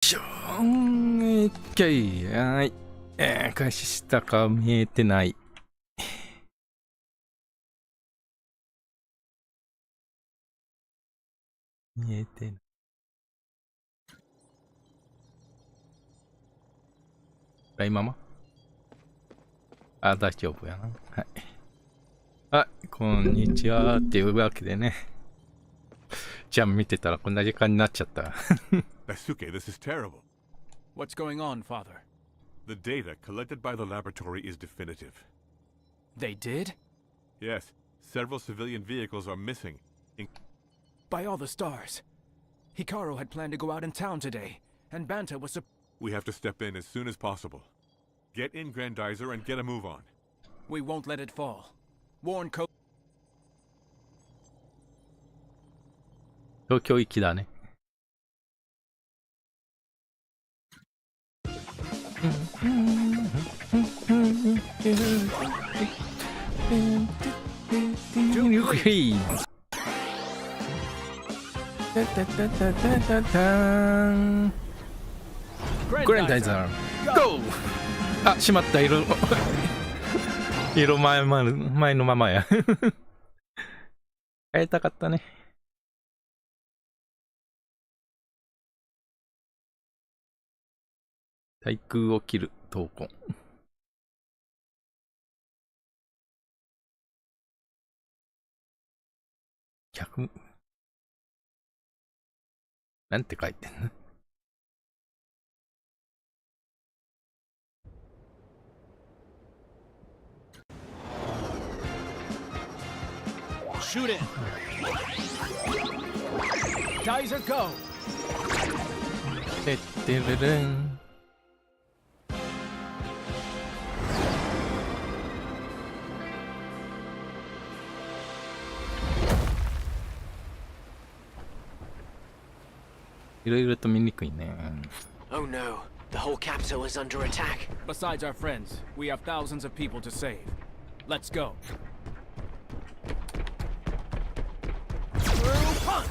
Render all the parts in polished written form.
しょーん、はい。開始したか見えてない。見えてない。今も大丈夫やな。はい。あ、こんにちはっていうわけでね。じゃあ見てたらこんな時間になっちゃった。Daisuke, this is terrible. What's going on, Father? The data collected by the laboratory is definitive. They did? Yes, several civilian vehicles are missing. By all the stars. Hikaru had planned to go out in town today, and Banta was We have to step in as soon as possible. Get in Grandizer and get a move on. We won't let it fall. Warn Co- 東京行きだね。ゆっくり。グレンダイザー GO! あ、しまった。色前のままや。変えたかったね。対空を切る闘魂。100なんて書いてんのShoot it! Geyser go! てってるるん。いろいろと見にくいね。Oh no, the whole capital is under attack. Besides our friends, we have thousands of people to save. Let's go. Through punch!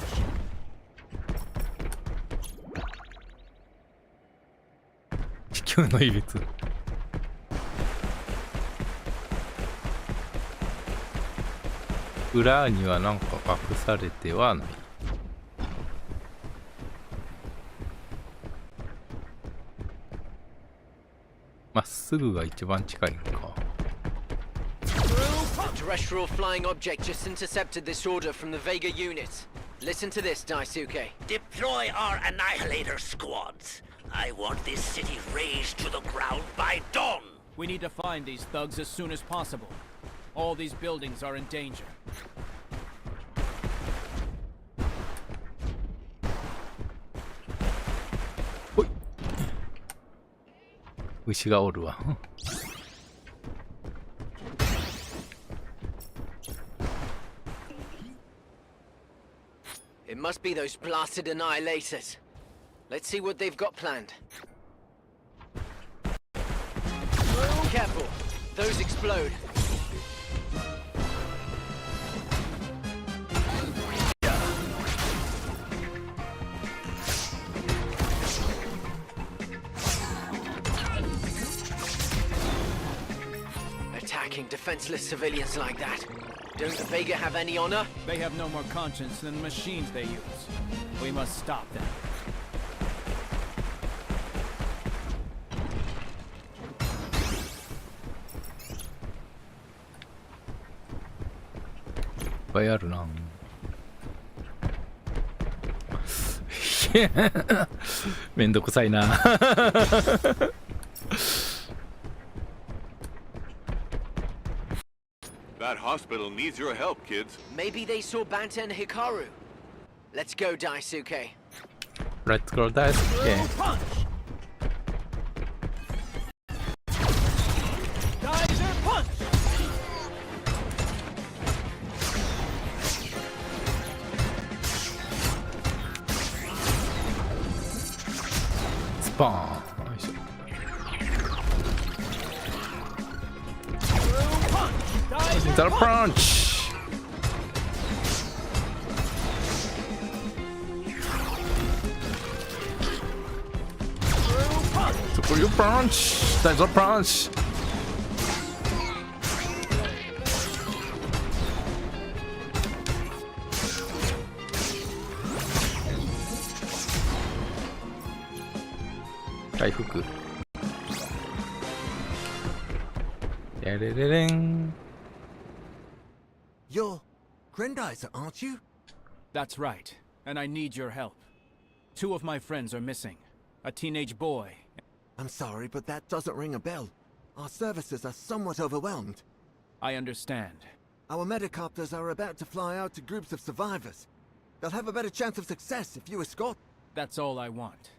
地球のいびつ。裏にはなんか隠されてはない。まっすぐが一番近いのか。A terrestrial flying object just intercepted this order from the Vega unit. Listen to this, Daisuke. Deploy our annihilator squads. I want this city razed to the ground by dawn. We need to find these thugs as soon as possible. All these buildings are in danger. ほい。牛がおるわ。It must be those blasted annihilators. Let's see what they've got planned. Careful, those explode. Attacking defenseless civilians like that. Don't the Vega have any honor? They have no more conscience than the machines they use. We must stop them.いっぱいあるな。めんどくさいな。That hospital needs your help, kids. Maybe they saw Banta and Hikaru. Let's go, Daisuke. Let's go, Daisuke. Punch! Geyser punch! Spawn. The punch. そこよパンチダイザーパンチ回復やれれれん You're Grendizer, aren't you? That's right, and I need your help. 2 of my friends are missing. A teenage boy. I'm sorry, but that doesn't ring a bell. Our services are somewhat overwhelmed. I understand. Our medicopters are about to fly out to groups of survivors. They'll have a better chance of success if you escort. That's all I want.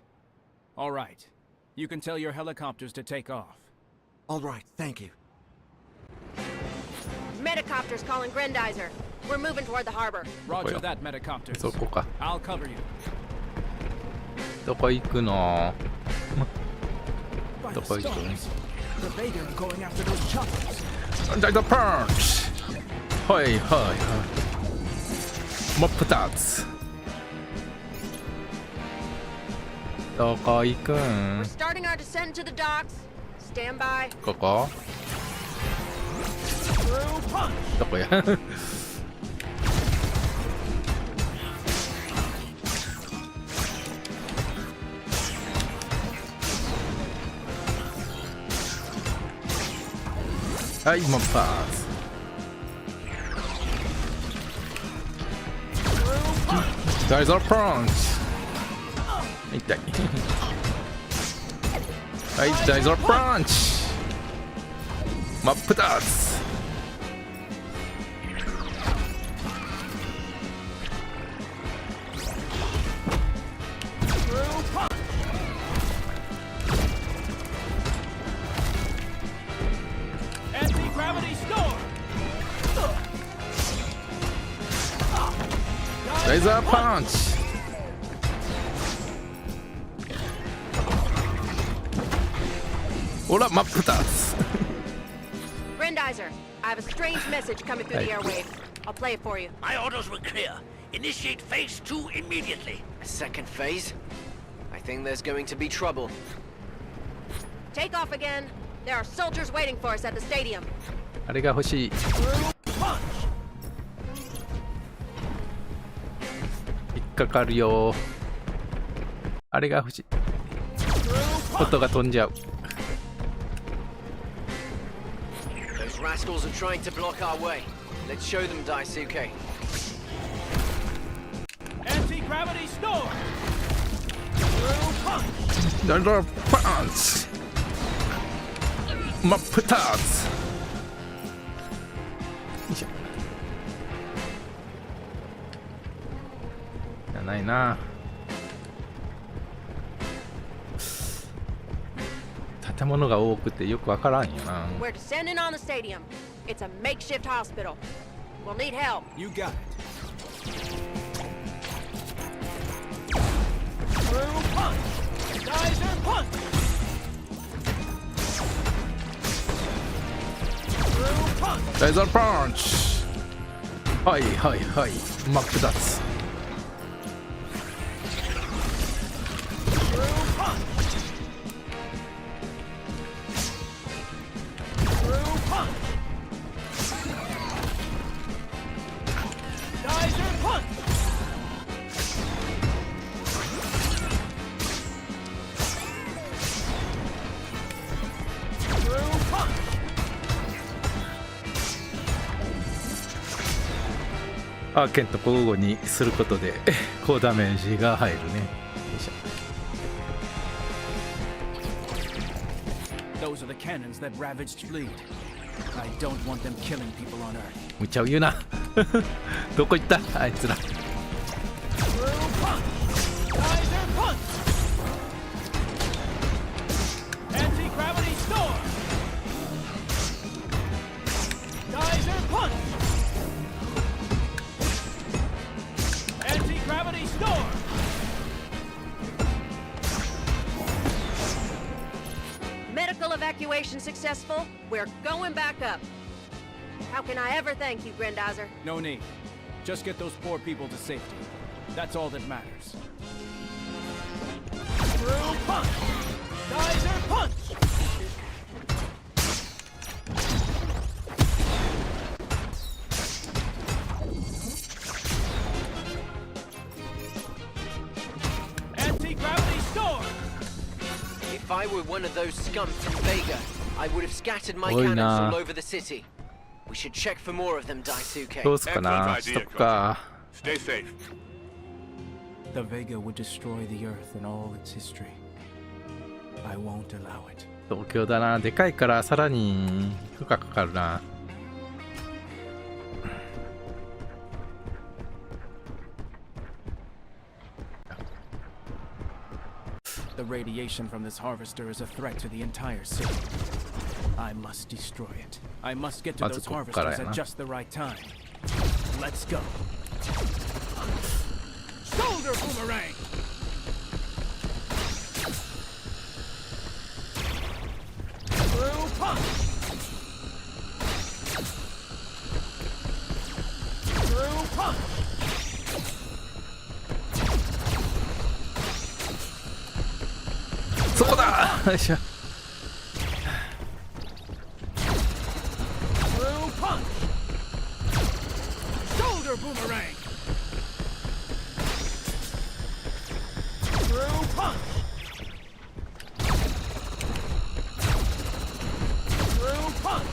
All right. You can tell your helicopters to take off. All right, thank you. Medicopter's calling Grendizer. We're moving toward the harbor. Roger that, Medicopters. そこか I'll cover you. どこ行くの By ど the こ行く stars. The Vega are going after those choppers. ダイザーパンチはいはいはい真っ二つどこ行くん We're starting our descent to the docks. Stand by. ここ Through punch. どこやはい真っ二つダイザーパンチ痛いはいダイザーパンチ真っ二つダイザーパンチほら真っ二つ Grendizer, I have a strange message coming through the airwaves. I'll play it for you. My orders were clear. Initiate phase 2 immediately. A second phase? I think there's going to be trouble. Take off again. There are soldiers waiting for us at the stadium. あれが欲しい引っかかるよあれが欲しい音が飛んじゃう Those rascals are trying to block our way. Let's show them, Daisuke. Anti-gravity storm. Through punch. ダイザーパンチ真っ二つよいしょじゃないな建物が多くてよくわからんよな We're descending on the stadium. It's a makeshift hospital. We'll need help. You got it. Through punch. Geyser punch. Through punch. ダイザーパンチはいはいはい真っ二つ Through punch. Through punch. Geyser punch. Through punch. アーケンと交互にすることで高ダメージが入るねよいしょ Those are the cannons that ravaged Fleet. I don't want them killing people on Earth. 無茶を言うなどこ行ったあいつら Through punch. Geyser punch. Anti-gravity storm. Geyser punch. Anti-gravity storm. Medical evacuation successful. We're going back up. How can I ever thank you, Grendizer? No need. Just get those poor people to safety. That's all that matters. Through punch. Geyser If I were one of those scum from Vega, I would have scattered my Oi, cannons nah. all over the city. We should check for more of them, Daisuke. どうすかな、しとくか。 Stay safe. The Vega would destroy the Earth and all its history. I won't allow it. 東京だな、でかいからさらに負荷かかるな。The radiation from this harvester is a threat to the entire city. I must destroy it. I must get to those harvesters at just the right time. Let's go. Shoulder boomerang! Through punch! Through punch! そこだ。よいしょ。 Through punch! Shoulder boomerang! Through punch! Through punch!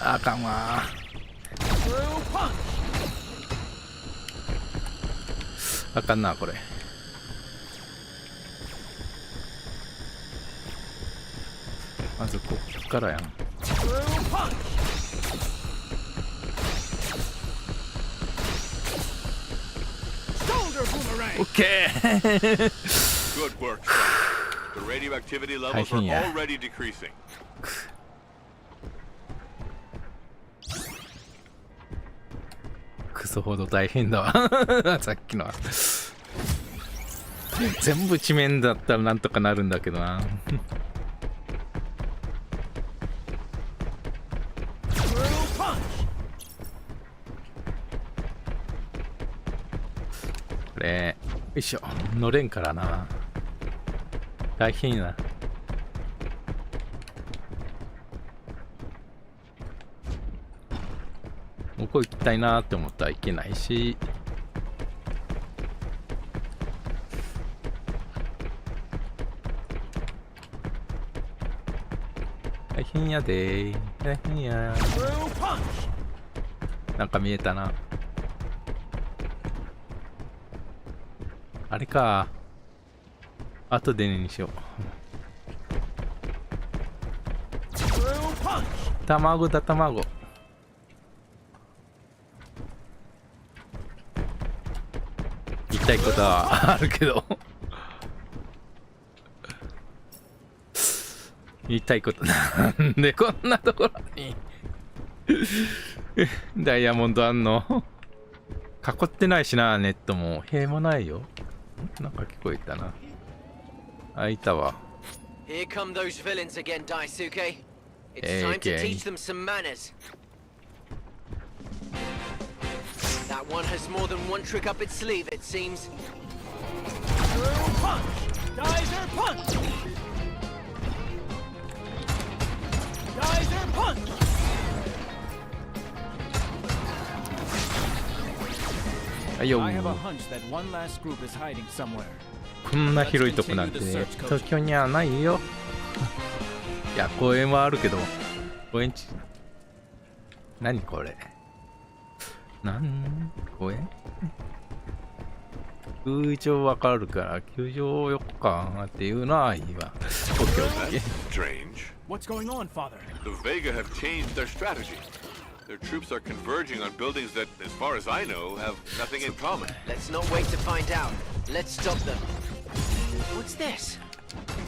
あかんわ。 Through punch! あかんなこれ。まずこっからやん。 Through punch! Shoulder boomerang! オッケー。 Good work, son. The radioactivity levels are yeah. already decreasing. クソほど大変だわ。さっきのは。全部地面だったらなんとかなるんだけどな。 これよいしょ、乗れんからな。大変やな。向こう行きたいなって思ったらいけないし。大変やでー。大変や。なんか見えたな。あれか。後でにしよう。卵だ、卵。言いたいことはあるけど。言いたいことなんでこんなところにダイヤモンドあんの。囲ってないしな、ネットも。塀もないよ。なんか聞こえたな。あ、いたわ。 Here come those villains again, Daisuke. It's time to teach them some manners. That one has more than one trick up its sleeve, it seems. Through punch! Geyser punch! Geyser punch! I have a hunch that one last group is hiding somewhere. こんな広いとこなんて東京にはないよ。いや、公園はあるけど、公園何これ。公園球場わかるから、球場よっかっていうのはいいわ。オッケーオッケー。 Strange. What's going on, Father? The Vega have changed their strategy. Their troops are converging on buildings that, as far as I know, have nothing in common. Let's not wait to find out. Let's stop them. What's this?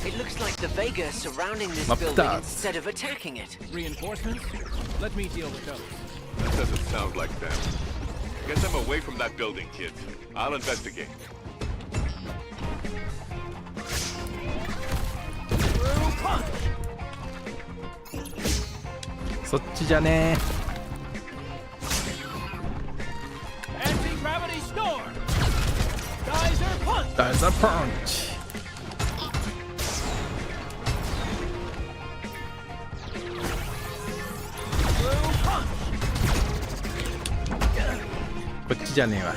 It looks like the Vega are surrounding this building instead of attacking it. Reinforcements? Let me deal with those. That doesn't sound like them. Get them away from that building, kids. I'll investigate. Through punch! そっちじゃねえ。Anti-gravity storm! Geyser punch! ダイザーパンチ。こっちじゃねえわ。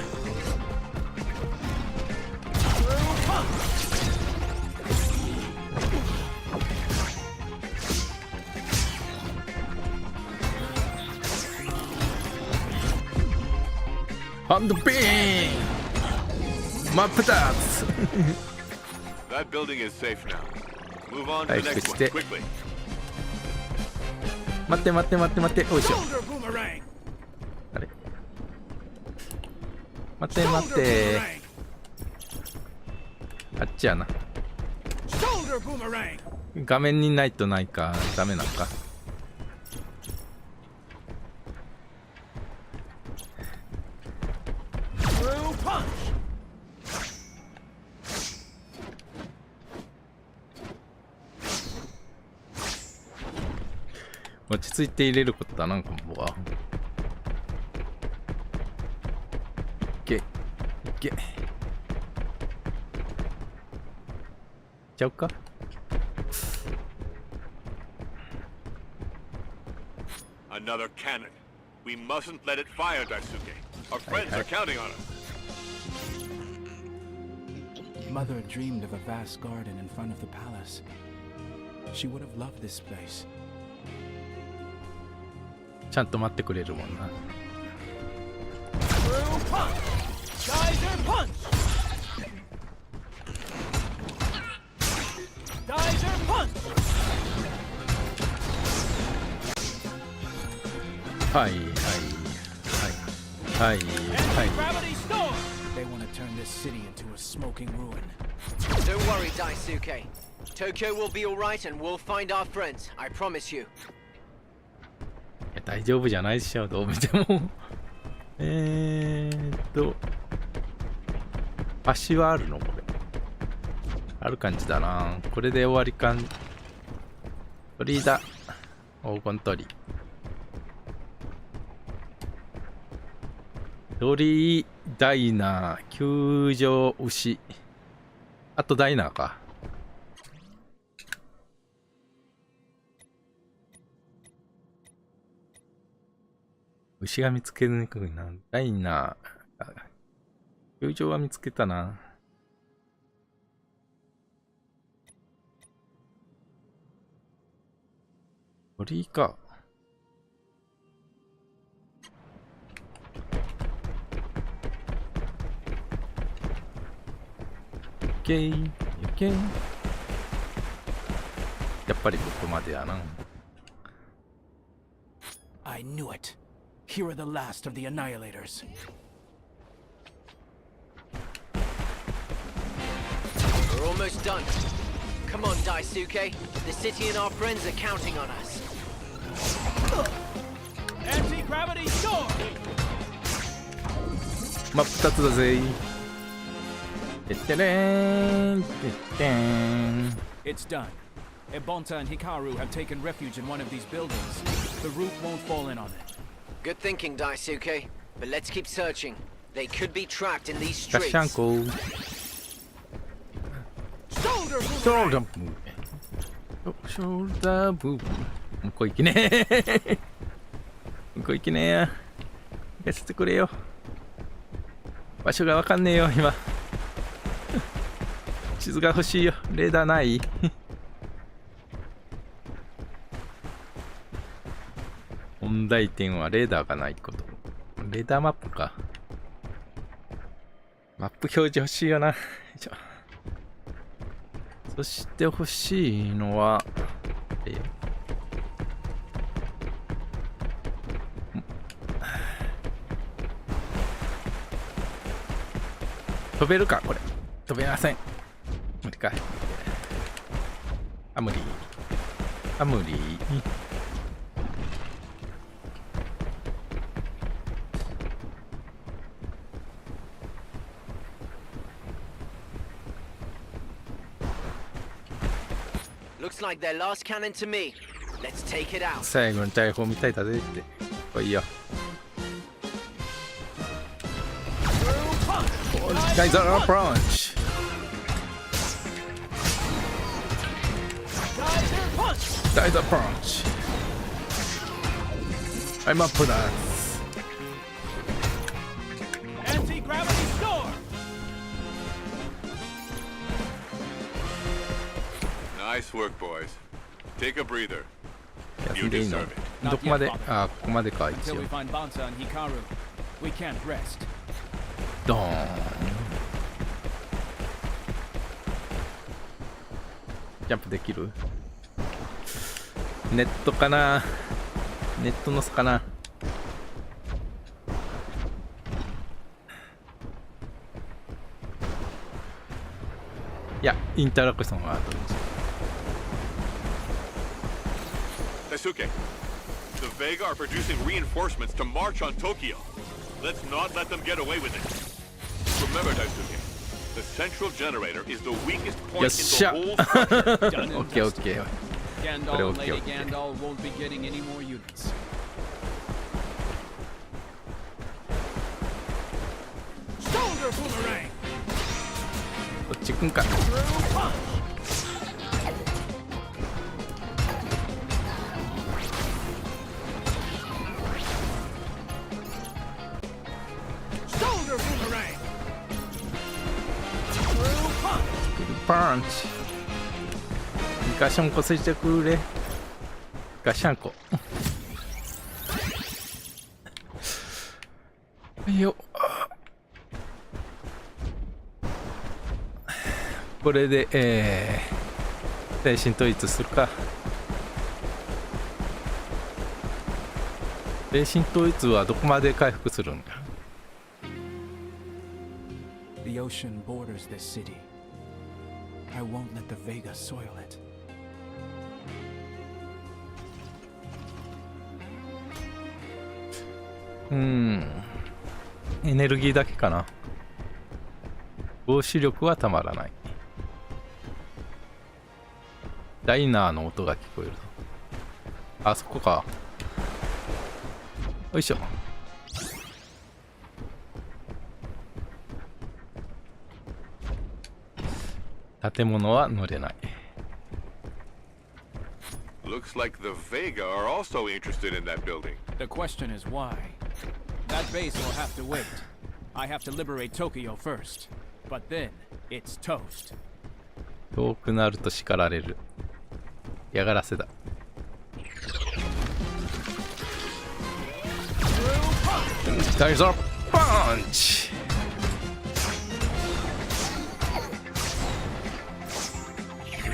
ハンドビーン真っ二つ That building is safe now. Move on to 回 the 復 next し one て quickly. 待って待って待って待って、おいしょ。 Shoulder boomerang. あれ待って待って、 あっちやな。 Shoulder boomerang. 画面にないとないかダメなのか。Through punch. 落ち着いて入れることだな、コンボは。いけいけ。いっちゃうか。 Another cannon. We mustn't let it fire, Daisuke. Our friends are counting on us. Mother dreamed of a vast garden in front of the palace. She would have loved this place. ちゃんと待ってくれるもんな。 Through punch. Geyser punch. Geyser punch. はいはいはいはいはい。 Gravity storm. They want to turn this city into a smoking ruin. Don't worry, Daisuke. Tokyo will be alright and we'll find our friends. I promise you. いや大丈夫じゃないでしょ、どう見ても。足はあるのこれ。ある感じだな。これで終わりかん。鳥だ。黄金鳥。鳥、ダイナー、球場、牛。あとダイナーか。牛が見つけにくいな。ダイナー。球場は見つけたな。鳥か。オッケー、オッケー。やっぱりここまでやな。I knew it. Here are the last of the Annihilators. We're almost done. Come on, Daisuke. The city and our friends are counting on us. Anti-gravity storm. 真っ二つだぜ。てってれーん、てってーん。 It's done. Ebonta and Hikaru have taken refuge in one of these buildings. The roof won't fall in on it. Good thinking, Daisuke. But let's keep searching. They could be trapped in these ガッ streets. シャンコ。 Shoulder ショルダーブー。ショルダーブー。向こう行きねえ。向こう行きねえや。行かせてくれよ。場所がわかんねえよ、今。地図が欲しいよ。レーダーない？問題点はレーダーがないこと。レーダーマップか。マップ表示欲しいよな。そして欲しいのは、飛べるかこれ。飛べません。無理か。あ、無理。あ、無理。Looks like their last cannon to me. Let's take it out. 最後の大砲みたいだぜって。来いよ。ガイザープランチ。ガイザープランチ。I'm up for that. Anti-gravity storm. Nice work, boys. Take a breather. 休んでいいの？どこまで？あ、ここまでか一 Until 応 we。find Bonta and Hikaru, we can't rest. ドーン。ジャンプできる？ネットかな？ネットの差かな？いや、インタラクションがある。Daisuke, the Vega are producing reinforcements to march on Tokyo. Let's not let them get away with it. Remember, Daisuke, the central generator is the weakest point in the whole structure. Done and オッケーオッ dusted. ケー。 Gandalf and Okay, Lady okay. Gandalf won't be getting any more units. Shoulder boomerang! こっち行くんか。 Through punch! Shoulder boomerang! Through punch! パンチ。ガシャンコついてくれ。ガシャンコ。よっ。これで、精神統一するか。精神統一はどこまで回復するんだ？ The ocean borders this city. I won't let the Vega soil it. エネルギーだけかな。防止力はたまらない。ダイナーの音が聞こえると。あそこか。よいしょ。建物は乗れない。Looks like the Vega are also interested in that building. The question is why? That base will have to wait. I have to liberate Tokyo first. But then, it's toast. 遠くなると叱られる。嫌がらせだ。ダイザーパンチ。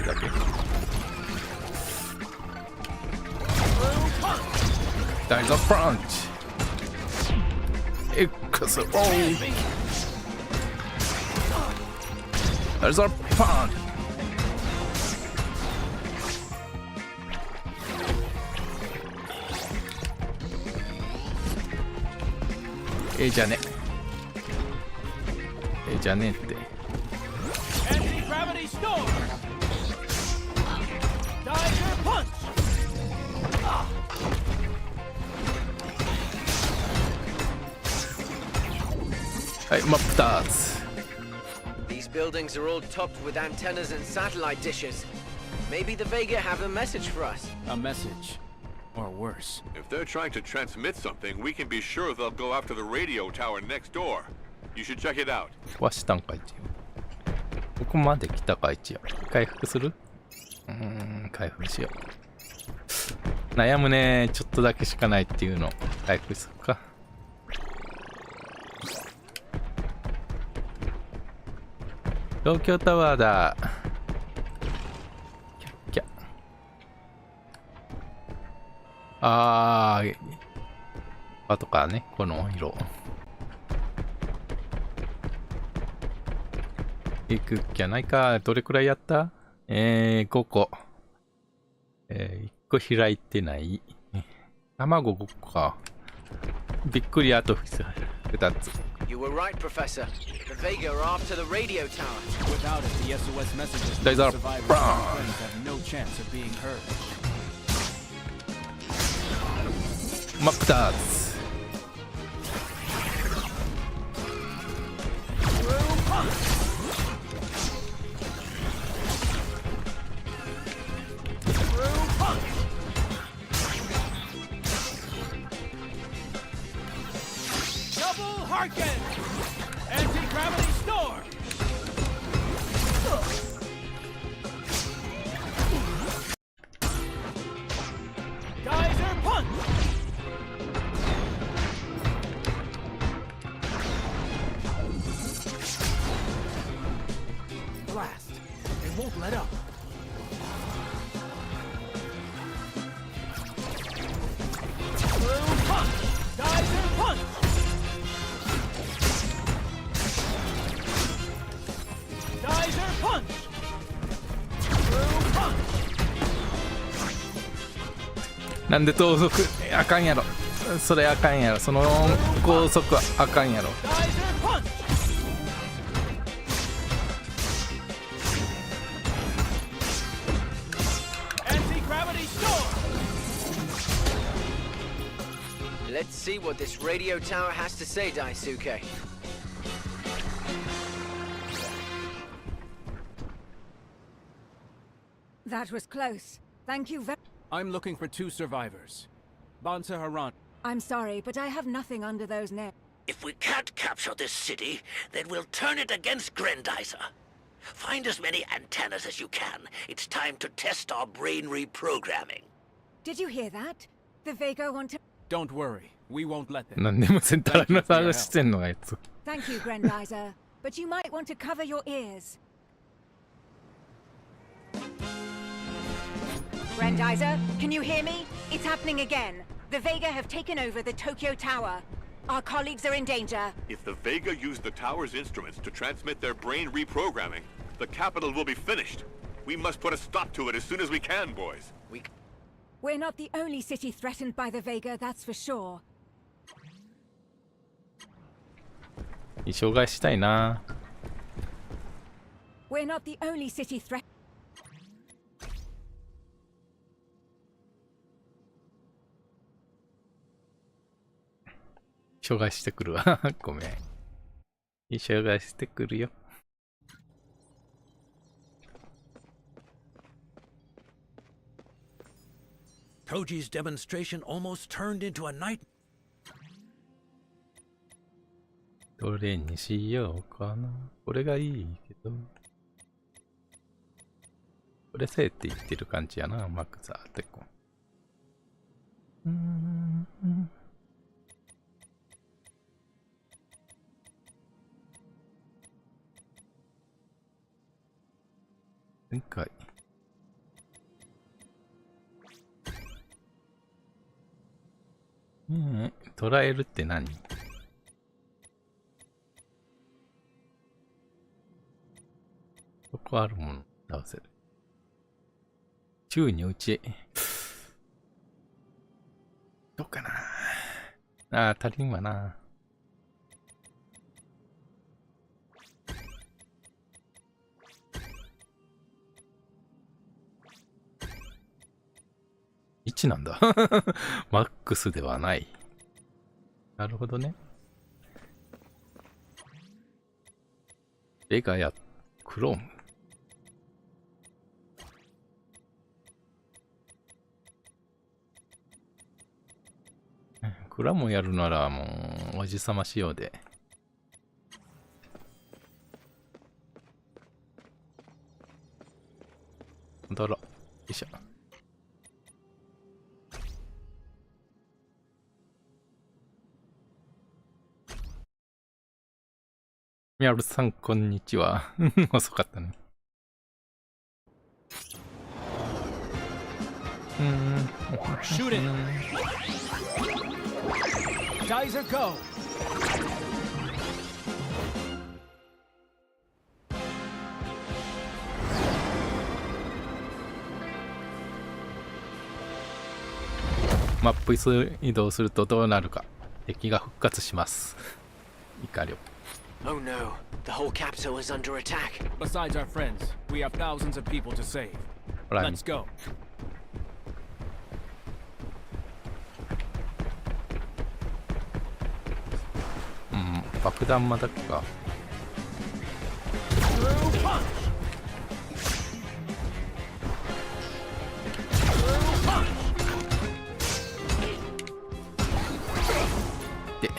だけ。ダイザーパンチ。X オー。ダイザーパンチ。じゃねじゃねって。Anti-gravity storm. Tiger punch. はい、真っ二つ。 These buildings are all topped with antennas and satellite dishes. Maybe the Vega have a message for us. A message. Or worse. If they're trying to transmit something, we can be sure they'll go after the radio tower next door. You should check it out. 壊したんか一応。ここまで来たか一応。回復する？回復しよう。悩むね。ちょっとだけしかないっていうの。回復するか。東京タワーだ。キャッキャ。あとかね、この色。行くっきゃないか。どれくらいやった？ 5個。1個開いてない。卵5個か。びっくりあと2つ。You were right, Professor. The Vega are after the radio tower. Without it, the SOS messages from Guys the are survivors brown. and friends have no chance of being heard. 真っ二つ。Double Harkin! Anti-gravity storm! Geyser punch! won't let up. Through punch! Geyser punch! Geyser punch! Through punch! なんで盗賊あかんやろ。それあかんやろ。その高速はあかんやろ。Geyser punch! Anti-gravity storm! Let's see what this radio tower has to say, Daisuke. That was close. Thank you very... I'm looking for 2 survivors. Bansa Haran. I'm sorry, but I have nothing under those nails. If we can't capture this city, then we'll turn it against Grendizer. Find as many antennas as you can. It's time to test our brain reprogramming. Did you hear that? The Vega want to... Don't worry, we won't let them. なんでもセンターの探してんのあいつ。Thank you, Grendizer. But you might want to cover your ears. Grendizer, can you hear me? It's happening again. The Vega have taken over the Tokyo Tower. Our colleagues are in danger. If the Vega use the tower's instruments to transmit their brain reprogramming, the capital will be finished. We must put a stop to it as soon as we can, boys. We're not the only city threatened by the Vega, that's for sure. 衣装替えしたいな。We're not the only city threatened. 衣装替えしてくるわ。ごめん。衣装替えしてくるよ。Toji's demonstration almost turned into a night. どれにしようかな。これがいいけど。これせえって言ってる感じやな、マクザーってこう。前回。捉えるって何？そこあるもの倒せる。宙に打ち。どうかな。ああ、足りんわな。1なんだ。マックスではない。なるほどね。ベガやクローム。クラモやるならもうおじさま仕様で。だら。よいしょ。ミャルさん、こんにちは。遅かったね。Shoot it! Geyser go! マップ移動するとどうなるか。敵が復活します。イカリョ。Oh no, the whole capital is under attack. Besides our friends, we have thousands of people to save. Let's go. 爆弾まだか。で。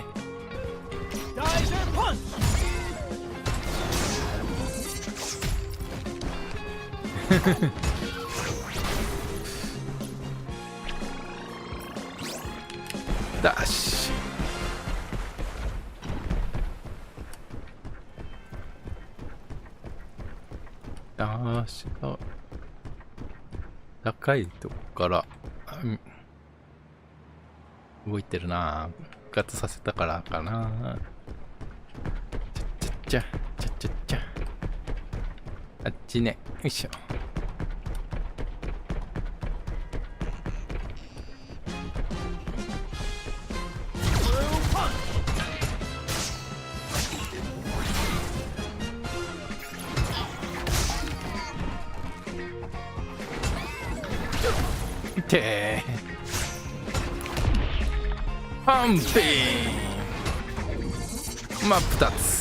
ダッシュ。足が高いとこから動いてるな。復活させたからかな。ちゃあっちね。よいしょ。てパンピン真っ二つ。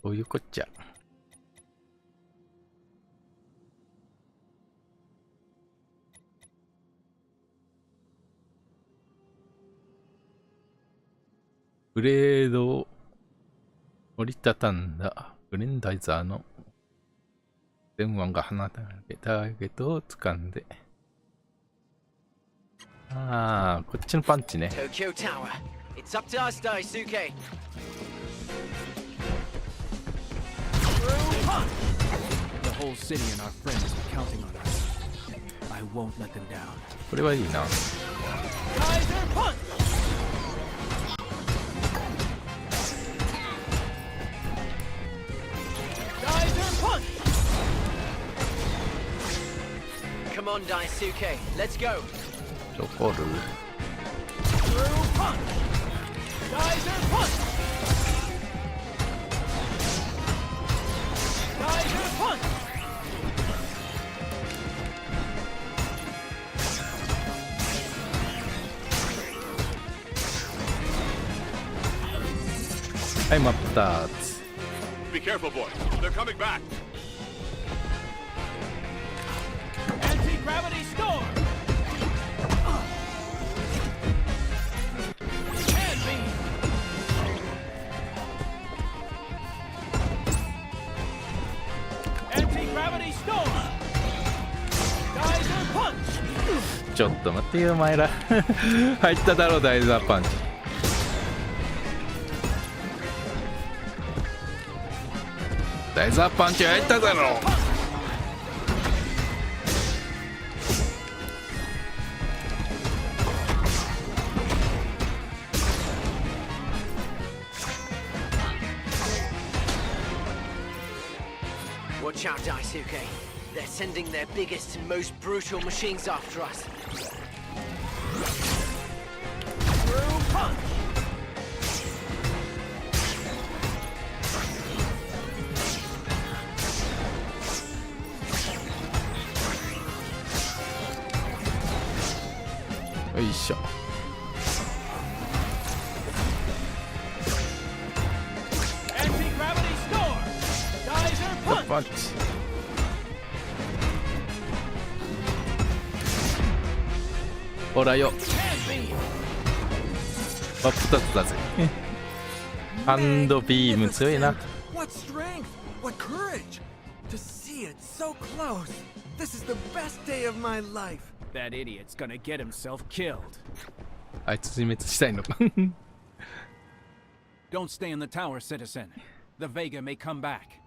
どういうこっちゃ。ブレードを折りたたんだグレンダイザーの電腕が放たれターゲットを掴んで、ああ、こっちのパンチね。Tokyo Tower. It's up to us, Daisuke. The whole city and our friends are counting on us. I won't let them down. これはいいな。Geyser punch! Come on, Daisuke. Let's go. 残る。Through punch! Geyser punch! Geyser punch! はい、真っ二つ。Be careful, boy. They're coming back. Anti-gravity storm! Hand beam! Anti-gravity storm! Geyser punch! ちょっと待ってよ、お前ら。入っただろ、ダイザーパンチ。ダイザーパンチ入っただろ。Watch out, Daisuke. They're sending their biggest and most brutal machines after us. Through punch!よいしょ。Anti-gravity storm! Geyser punch! パンチ。ほらよ。 Hand beam! 真っ二つだぜ。ハンドビーム強いな。 What strength! What courage! To see it so close! This is the best day of my life! That idiot's gonna get himself killed. あいつ自滅したいのか。 Don't stay in the tower, citizen. The Vega may come back.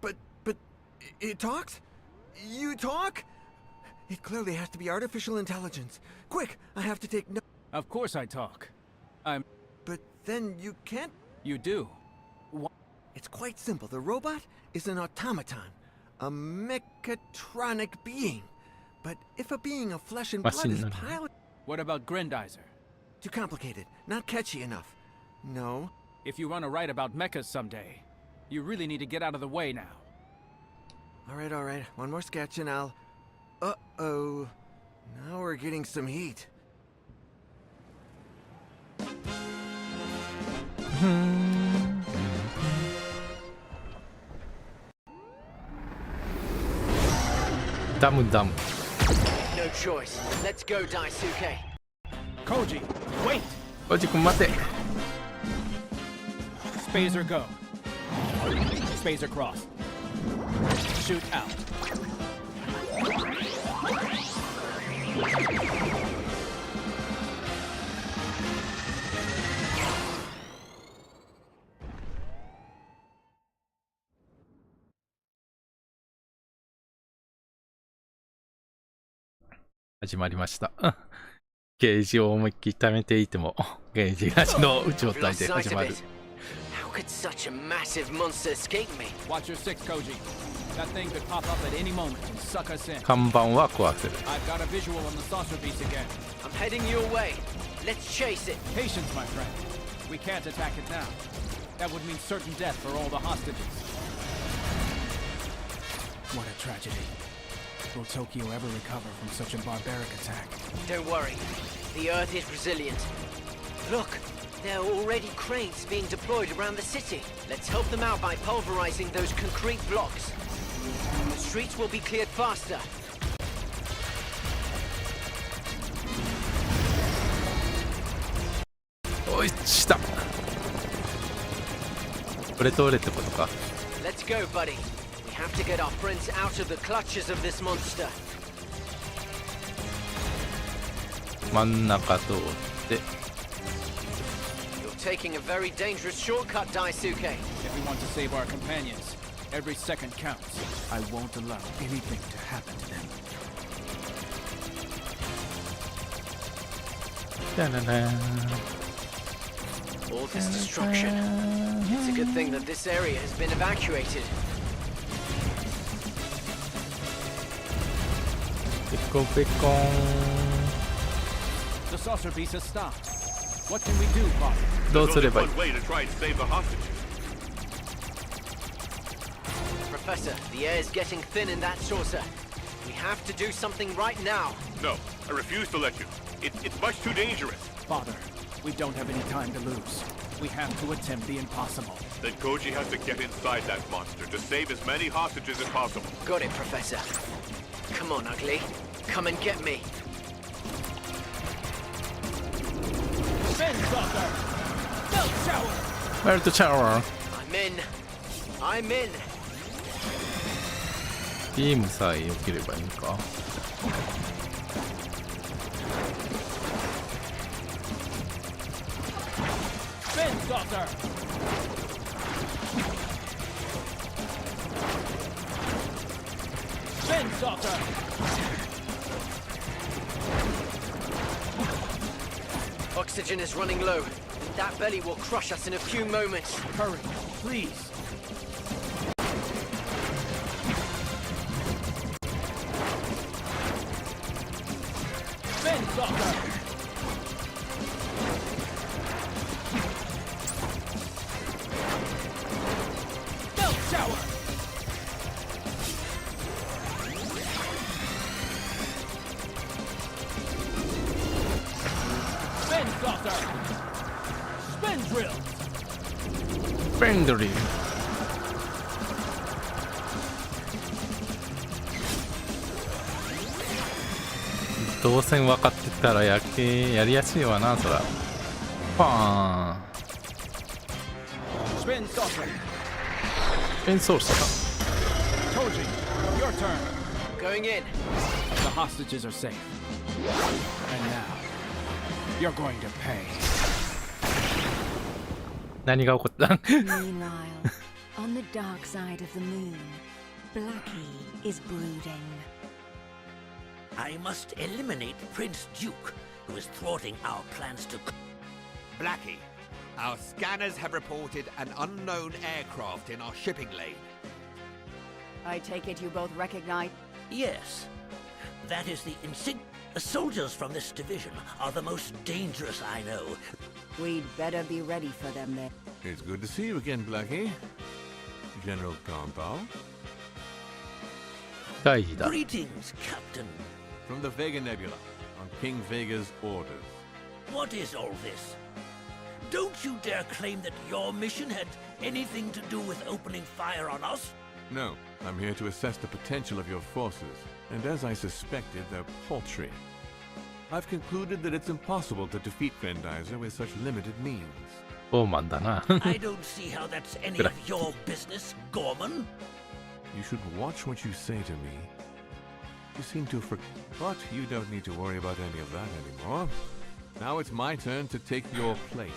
But it talks? You talk? It clearly has to be artificial intelligence. Quick, I have to take no. Of course I talk. But then you can't. You do. It's quite simple. The robot is an automaton, a mechatronic being. But if a being of flesh and blood is Machine. pilot, What about Grendizer? too complicated, not catchy enough. No. If you want to write about mechas someday, you really need to get out of the way now. All right. One more sketch and I'll. Uh-oh. Now we're getting some heat. ダムダム。 No choice. Let's go, Daisuke. Koji, wait! おじくん待て。 Spazer go. phase across. Shoot out. "始まりました。ゲージを思いっきり貯めていても、ゲージなしの状態で始まる。How could such a massive monster escape me? Watch your six, Koji. That thing could pop up at any moment and suck us in. 看板は壊せる。I've got a visual on the saucer beast again. I'm heading your way. Let's chase it. Patience, my friend. We can't attack it now. That would mean certain death for all the hostages. What a tragedy. Will Tokyo ever recover from such a barbaric attack? Don't worry. The Earth is resilient. Look, there are already cranes being deployed around the city. Let's help them out by pulverizing those concrete blocks. The streets will be cleared faster. おい、したこれ通れってことか。 Let's go, buddy. We have to get our friends out of the clutches of this monster. 真ん中通って。 You're taking a very dangerous shortcut, Daisuke. If we want to save our companions, every second counts. I won't allow anything to happen to them. だらら All this destruction. It's a good thing that this area has been evacuated. ペコペコーン。 The saucer beast has stopped. What can we do, Bob? どうすればいい？ One way to try and save the hostages. Professor, the air is getting thin in that saucer. We have to do something right now. No, I refuse to let you. It's much too dangerous. Father, we don't have any time to lose. We have to attempt the impossible. Then Koji has to get inside that monster to save as many hostages as possible. Got it, Professor. Come on, Ugly. Come and get me. Spin saucer! Belt shower! ベルトシャワー。 I'm in. I'm in. ビームさえ良ければいいか。 Spin saucer! Spin saucer! Oxygen is running low. That belly will crush us in a few moments. Hurry, please. Spin saucer! Belt shower! Spin saucer! Spin drill! フェンドリー。動線分かってたらやりやすいわな、そら。パーン。 Spin saucer! 演奏者。 Koji, your turn. Going in. The hostages are safe. And now, you're going to pay. 何が起こった？ Meanwhile, on the dark side of the moon, Blackie is brooding. I must eliminate Prince Duke, who is thwarting our plans to... Blackie, our scanners have reported an unknown aircraft in our shipping lane. I take it you both recognize... Yes, that is the The soldiers from this division are the most dangerous I know. We'd better be ready for them then. It's good to see you again, Blackie. General Kantal. 大事だ。 Greetings, Captain. From the Vega Nebula, on King Vega's orders. What is all this? Don't you dare claim that your mission had anything to do with opening fire on us? No, I'm here to assess the potential of your forces, and as I suspected, they're paltry. I've concluded that it's impossible to defeat Grendizer with such limited means. オーマンだな。 I don't see how that's any of your business, Gorman. You should watch what you say to me. You seem to forget. But you don't need to worry about any of that anymore. Now it's my turn to take your place.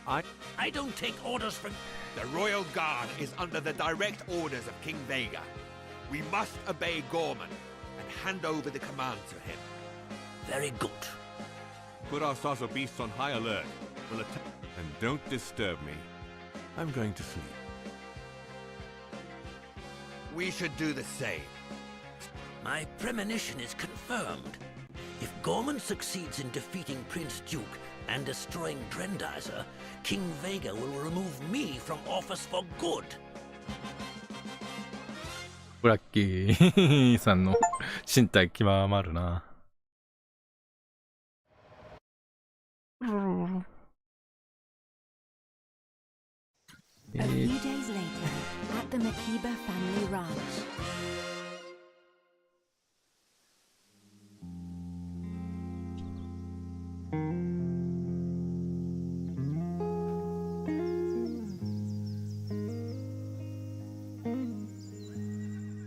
I don't take orders from... The Royal Guard is under the direct orders of King Vega. We must obey Gorman and hand over the command to him. Very good. Put our saucer beasts on high alert. We'll attack. And don't disturb me. I'm going to sleep. We should do the same. My premonition is confirmed. If Gorman succeeds in defeating Prince Duke and destroying Grendizer, King Vega will remove me from office for good. ブラッキーさんの身体極まるな。A few days later, at the Makiba family ranch.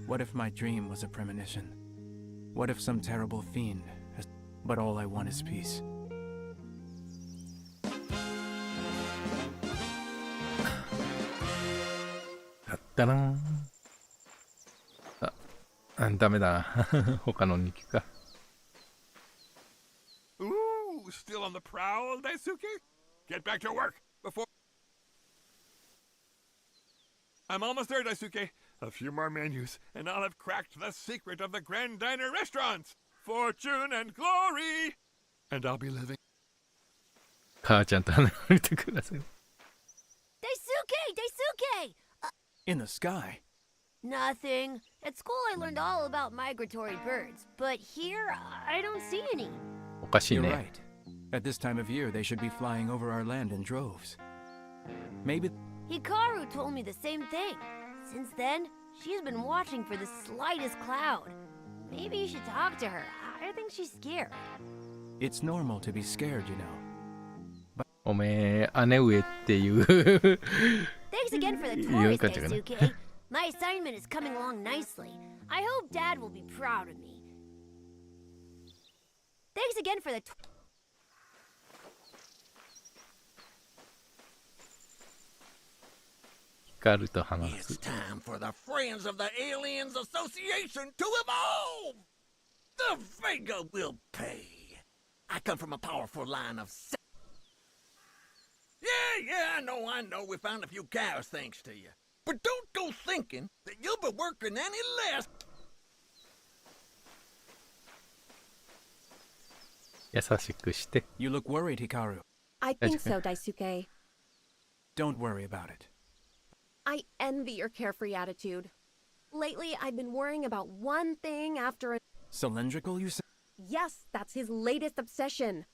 What if my dream was a premonition? What if some terrible fiend has... But all I want is peace. だったなあ。ダメだ。他の2機か。Ooh, still on the prowl, Daisuke? Get back to work before... I'm almost there, Daisuke. A few more menus, and I'll have cracked the secret of the Grand Diner restaurants. Fortune and glory! And I'll be living... 母ちゃんと離れてください。Daisuke! In the sky? Nothing. At school I learned all about migratory birds, but here I don't see any. おかしい You're ね。 right. At this time of year, they should be flying over our land in droves. Maybe... Hikaru told me the same thing. Since then, she's been watching for the slightest cloud. Maybe you should talk to her. I think she's scared. It's normal to be scared, you know. おめえ、姉上っていう。 Thanks again for the toys, 感じかな。 Daisuke. My assignment is coming along nicely. I hope Dad will be proud of me. Thanks again for the光と話 It's す。 time for the Friends of the Aliens Association to evolve! The Vega will pay. I come from a powerful line of... Yeah, I know. We found a few cows thanks to you. But don't go thinking that you'll be working any less. 優しくして。 You look worried, Hikaru. I think so, Daisuke. Don't worry about it. I envy your carefree attitude. Lately, I've been worrying about one thing after a... Cylindrical, you say? Yes, that's his latest obsession.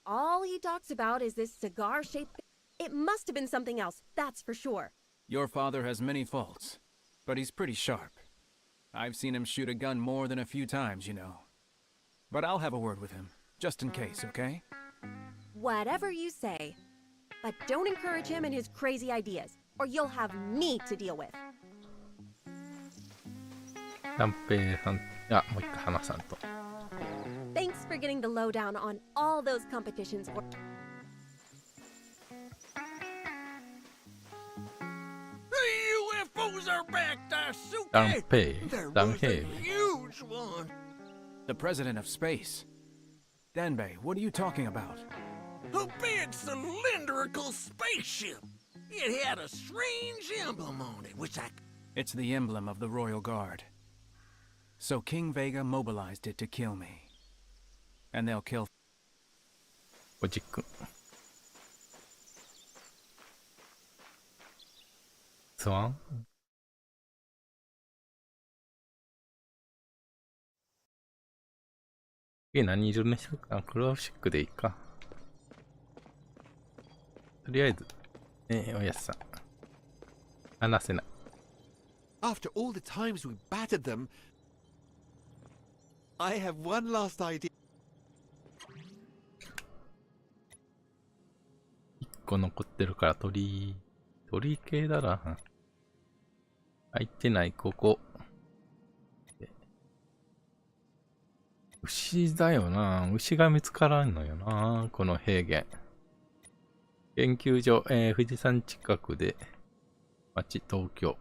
All he talks about is this cigar-shaped... It must have been something else, that's for sure. Your father has many faults, but he's pretty sharp. I've seen him shoot a gun more than a few times, you know. But I'll have a word with him, just in case, okay? Whatever you say. But don't encourage him and his crazy ideas, or you'll have me to deal with. 三平さん、あ、もう一回花さんと。 Thanks for getting the lowdown on all those competitions. The UFOs are back, Daisuke! 三平、 There 三 was 平 a huge one. The president of space. Danbei, what are you talking about? A big cylindrical spaceship. It had a strange emblem on it, which I... It's the emblem of the Royal Guard. So King Vega mobilized it to kill me. And they'll kill... おじくん。スワン何色にしようかな。クラシックでいいか。とりあえず、おやすさん。話せない。 After all the times we battered them, I have one last idea. 1個残ってるから鳥系だな。入ってない、ここ。牛だよな。牛が見つからんのよな。この平原。研究所、富士山近くで、町、東京。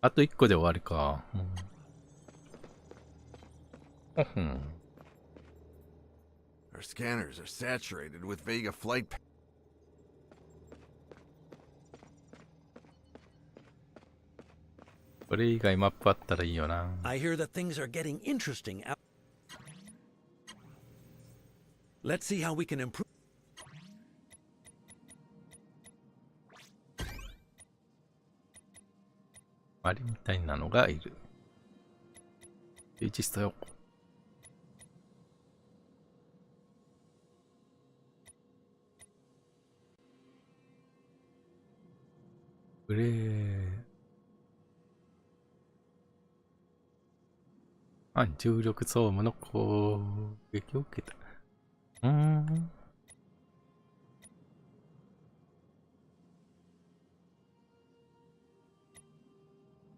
あと1個で終わりか。Our scanners are saturated with Vega flight. これ以外マップあったらいいよな。I hear that things are getting interesting out. Let's see how we can improve. あれみたいなのがいる。ページストよ。グレー。反重力装務の攻撃を受けた。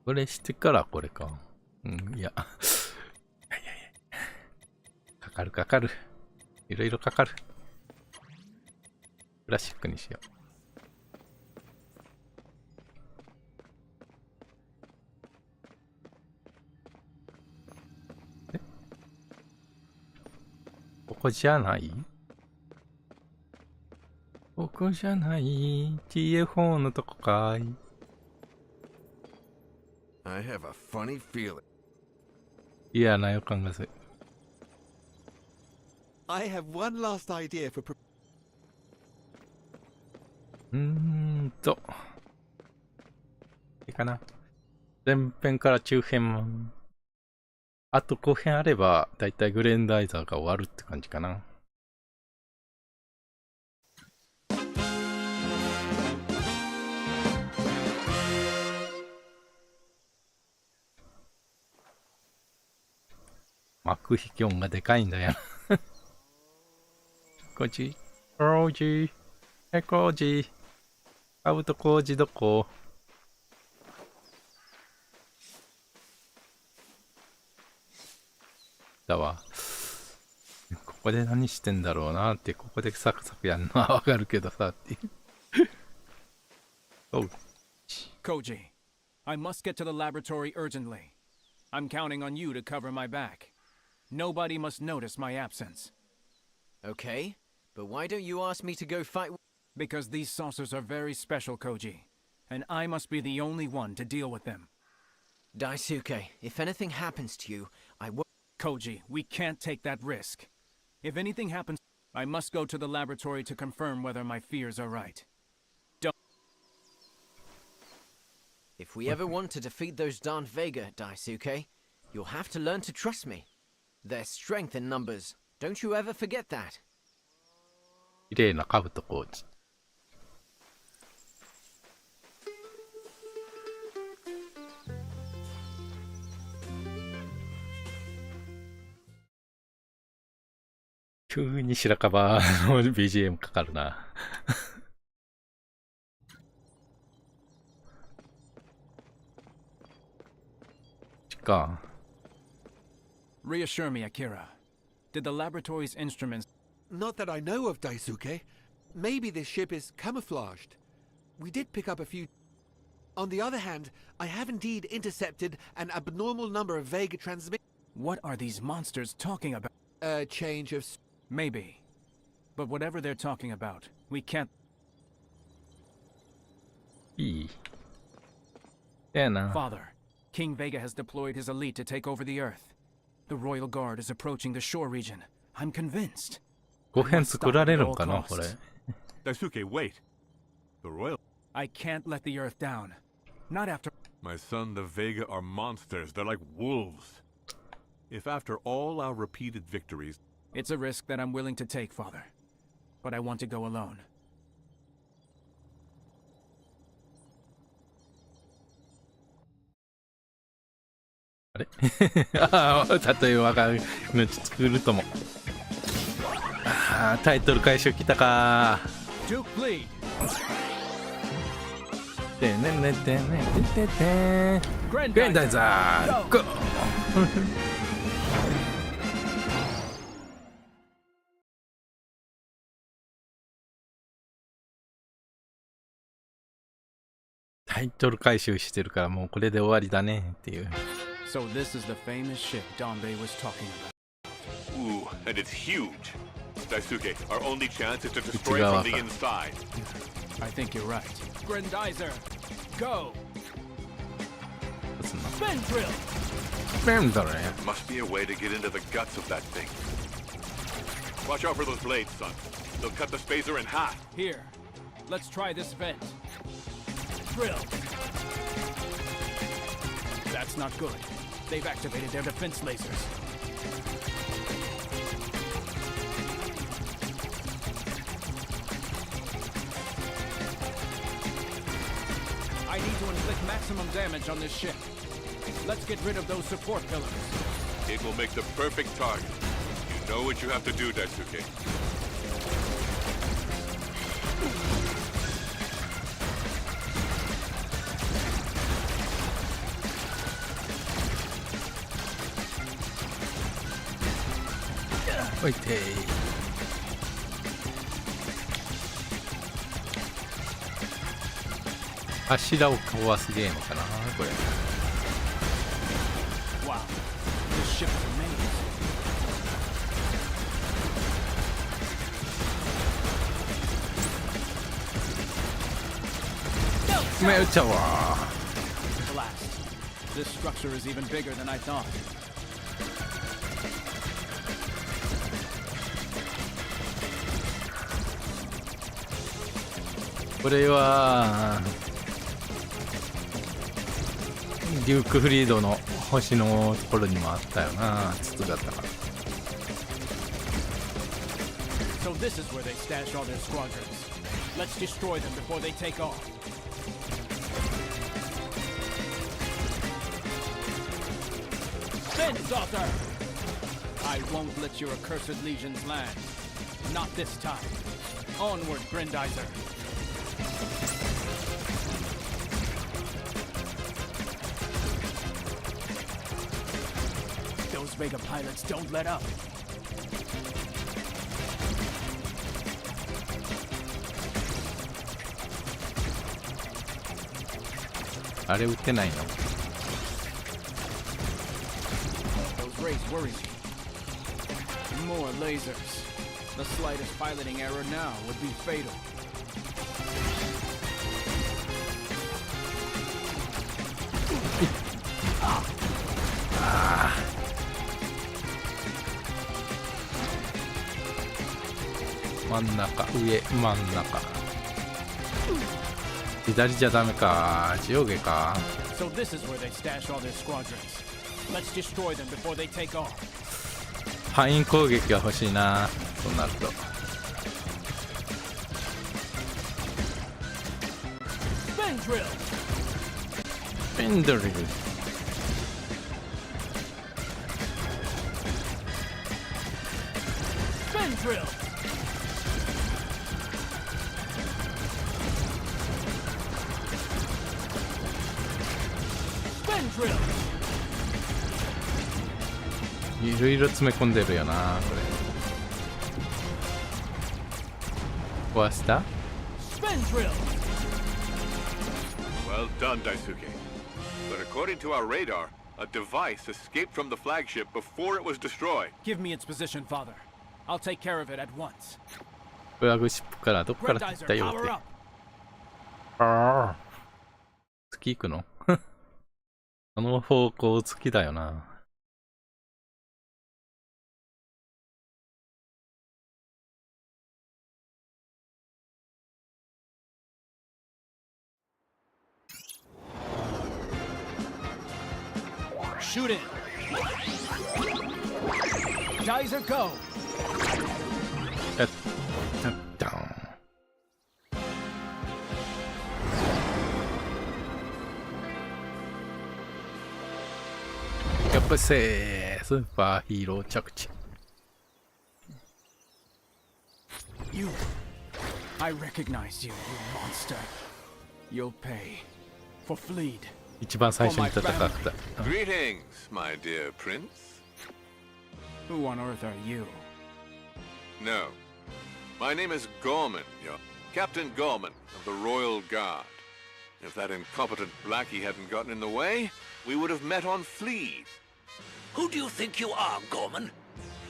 これしてからこれか。いや。かかる。いろいろかかる。クラシックにしよう。ここじゃない？ここじゃない。TF4 のとこかい。I have a funny feeling. 嫌な予感がする。I have one last idea for. いいかな。前編から中編。あと後編あれば、だいたいグレンダイザーが終わるって感じかな。幕引き音がでかいんだよ。こっち、工事、工事、カブト工事どこ？だわ。ここで何してんだろうなって、ここでサクサクやるのはわかるけどさっていう。おう。Koji, I must get to the laboratory urgently. I'm counting on you to cover my back. Nobody must notice my absence. Okay, but why don't you ask me to go fight? Because these saucers are very special, Koji, and I must be the only one to deal with them. Daisuke, if anything happens to you, I won't. Koji, we can't take that risk. If anything happens, I must go to the laboratory to confirm whether my fears are right. Don't. If we ever want to defeat those darn Vega, Daisuke, you'll have to learn to trust me. There's strength in numbers. Don't you ever forget that. 綺麗なカブトコーチ。急に白樺の BGM かかるな。か。Reassure me, Akira. Did the laboratory's instruments... Not that I know of, Daisuke. Maybe this ship is camouflaged. We did pick up a few... On the other hand, I have indeed intercepted an abnormal number of Vega transmissions. What are these monsters talking about? A change of... Maybe. But whatever they're talking about, we can't... いい。やな。 Father, King Vega has deployed his elite to take over the Earth. The Royal Guard is approaching the shore region. I'm convinced. 5編作られるのかな、これ。Daisuke, wait. The Royal... I can't let the Earth down. Not after... My son, the Vega are monsters. They're like wolves. If after all our repeated victories... It's a risk that I'm willing to take, Father. But I want to go alone. あれああ、たとえ我が命つくるとも。ああ、タイトル回収来たか。Duke bleed. てねねてねてててグレンダイザー GO タイトル回収してるからもうこれで終わりだねっていう。 So this is the famous ship Donbei was talking about. Ooh, and it's huge. Daisuke, our only chance is to destroy it from the inside. I think you're right. Grendizer, go! Spin drill! Must be a way to get into the guts of that thing. Watch out for those blades, son. They'll cut the spacer in half. Here, let's try this vent. Drill. That's not good. They've activated their defense lasers. I need to inflict maximum damage on this ship. Let's get rid of those support pillars. It will make the perfect target. You know what you have to do, Daisuke. Okay. 柱を壊すゲームかなこれ。 Wow, this ship is amazing. めっちゃわ。 Blast. This structure is even bigger than I thought. これはデュークフリードの星のところにもあったよな、筒型が。 So this is where they stash all their squadrons. Let's destroy them before they take off. Spin saucer! I won't let your accursed legions land. Not this time. Onward, Grendizer. Those Vega pilots don't let up. Are you not? Those rays worry me. More lasers. The slightest piloting error now would be fatal.左じゃダメか、上下か。 So this is where they stash all their squadrons. Let's destroy them before they take off. 範囲攻撃が欲しいな、そうなると。 Spin drill. スピンドリル。 Spin drill. Spin drill. いろいろ詰め込んでるよな、これ。壊した？ Spin drill. Well done, Daisuke. But according to our radar, a device escaped from the flagship before it was destroyed. Give me its position, Father. I'll take care of it at once. フラグシップからどっから来た Grendizer, よっ power て。 up. ああ。月行くの？この方向月だよな。Shoot in. Dizer, go. やっダウン。やっぱりスーパーヒーロー着地。 You I recognize you, you monster. You'll pay for Fleed. 一番最初に戦った。Greetings, my dear prince. Who on earth are you? No. My name is Gorman, your Captain Gorman of the Royal Guard. If that incompetent Blackie hadn't gotten in the way, we would have met on Fleed. Who do you think you are, Gorman?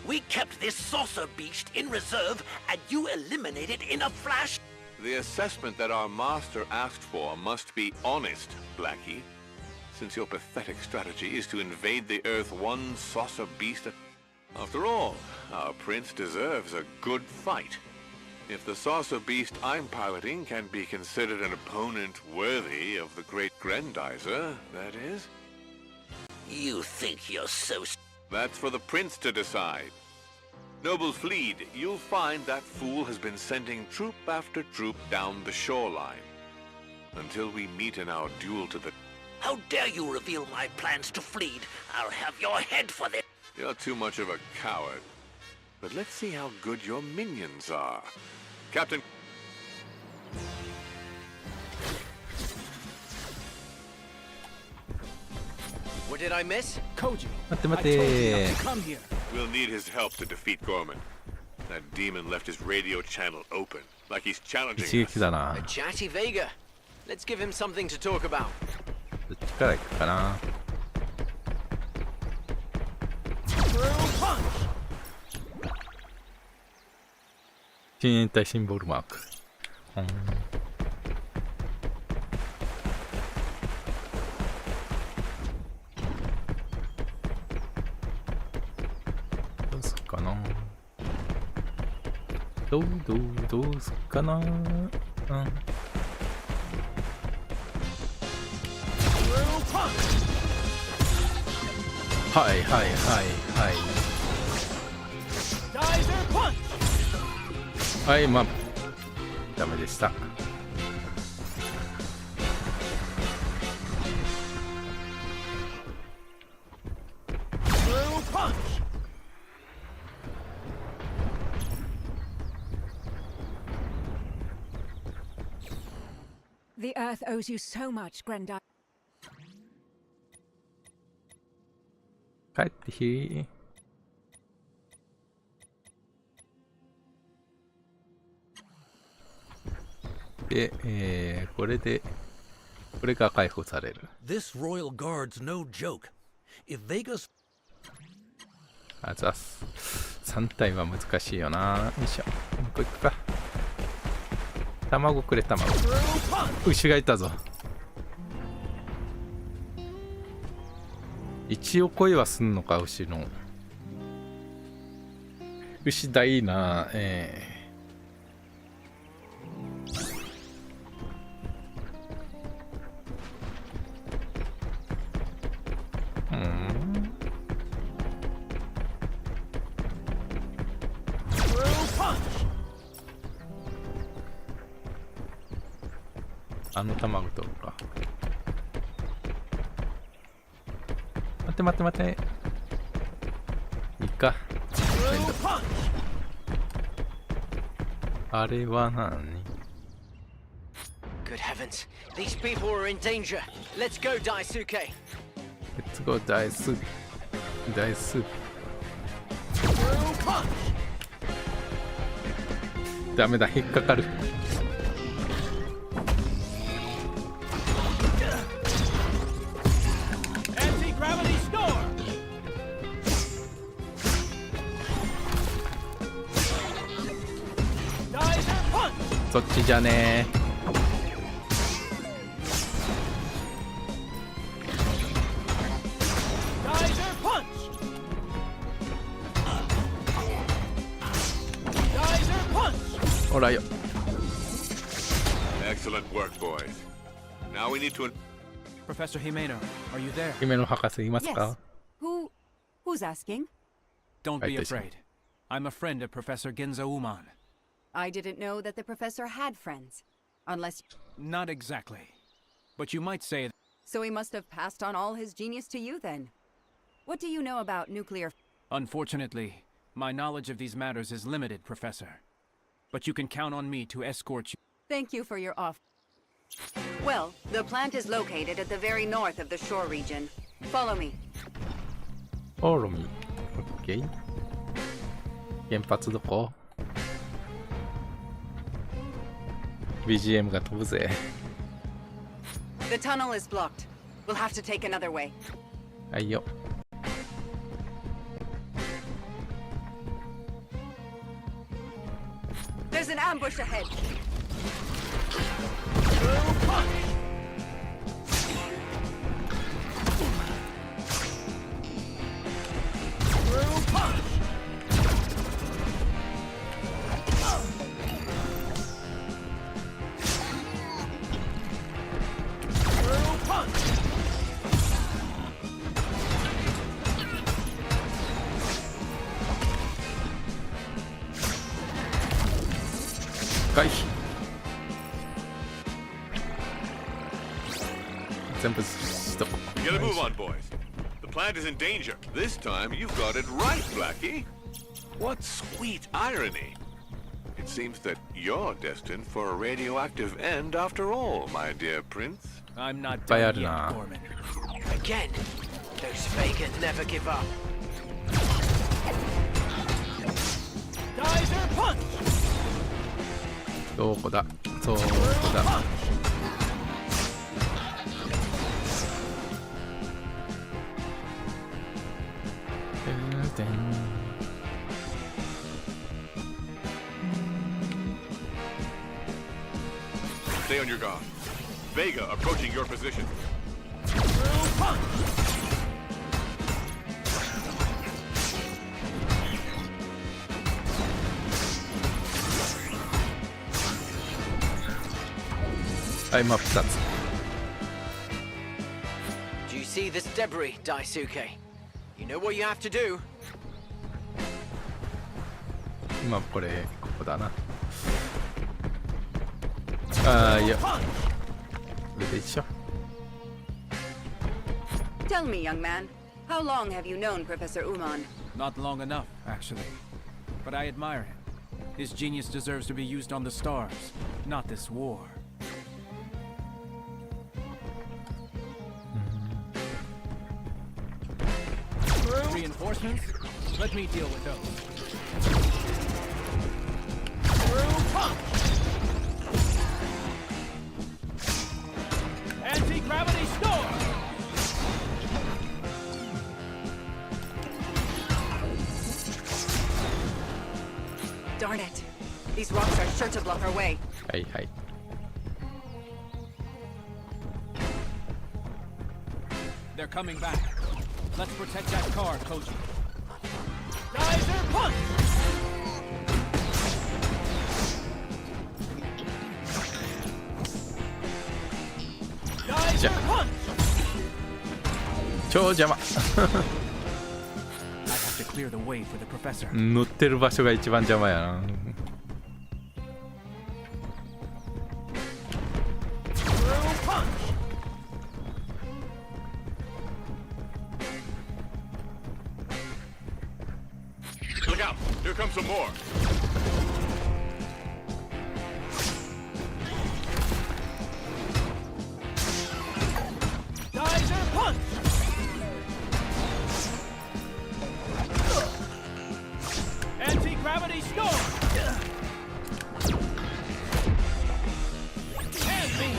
We kept this saucer beast in reserve, and you eliminate it in a flash? The assessment that our master asked for must be honest, Blackie. Since your pathetic strategy is to invade the Earth one saucer beast at... After all, our prince deserves a good fight. If the saucer beast I'm piloting can be considered an opponent worthy of the great Grendizer, that is. You think you're so... That's for the prince to decide. Noble Fleed, you'll find that fool has been sending troop after troop down the shoreline. Until we meet in our duel to the... How dare you reveal my plans to Fleed? I'll have your head for this. You're too much of a coward. But let's see how good your minions are. Captain... What did I miss? Koji, 待って待 I っ told you て not to come here. We'll need his help to defeat Gorman. That demon left his radio channel open, like he's 一 challenging 撃だな A chatty Vega. Let's give him something to talk about. どっちから行くかな Through punch. 親衛隊シンボルマーク、どうすっかなどうすっかなはいはいはいはいはい、まあダメでした。The Earth owes you so much, Grendizer. 帰ってきで、これが解放される。 This Royal Guard's no joke. If Vega's... あざっす。3体は難しいよな。よいしょ。もう一個いくか。卵くれ、卵。牛がいたぞ。一応恋はすんのか、牛の。牛だいいな。あの卵取るか。待って。いいか。あれは何？ Good heavens. These people are in danger. Let's go, Daisuke. Let's go, Daisu. ダメだ、引っかかる。そっちじゃねー。ほらよ。Excellent work, boys. Now we need to... Professor Himeno, are you there? 姫の博士いますか？ Who's asking? Don't be afraid. I'm a friend of Professor Ginza Uman. I didn't know that the professor had friends. Unless... Not exactly. But you might say... So he must have passed on all his genius to you then. What do you know about nuclear... Unfortunately, my knowledge of these matters is limited, Professor. but you can count on me to escort you. Thank you for your offer. Well, the plant is located at the very north of the shore region. Follow me. Follow me. OK。原発どこ？ BGM が飛ぶぜ。The tunnel is blocked. We'll have to take another way. はいよ。There's an ambush ahead. Punch! 回避全部しとこ Get a move on, boys. The plant is in danger. This time you've got it right, Blackie. What sweet irony. It seems that you're destined for a radioactive end after all, my dear prince. I'm not done yet, Gorman. Again, those Vega never give up. Geyser punch! どこだそうだStay on your guard. Vega approaching your position. Punch! I'm up 2つ Do you see this debris, Daisuke? You know what you have to do. 今これここだなあーいやこれで一緒 Tell me, young man, how long have you known Professor Uman? Not long enough, actually. But I admire him. His genius deserves to be used on the stars, not this war. Reinforcements? Let me deal with those. Punch! Anti-gravity storm! Darn it. These rocks are sure to block our way. はいはい They're coming back. Let's protect that car, Koji. Geyser punch! Geyser punch! 超邪魔 I have to clear the way for the professor. 乗ってる場所が一番邪魔やな Look out! Here comes some more. Geyser punch! Anti-gravity storm! Hand beam!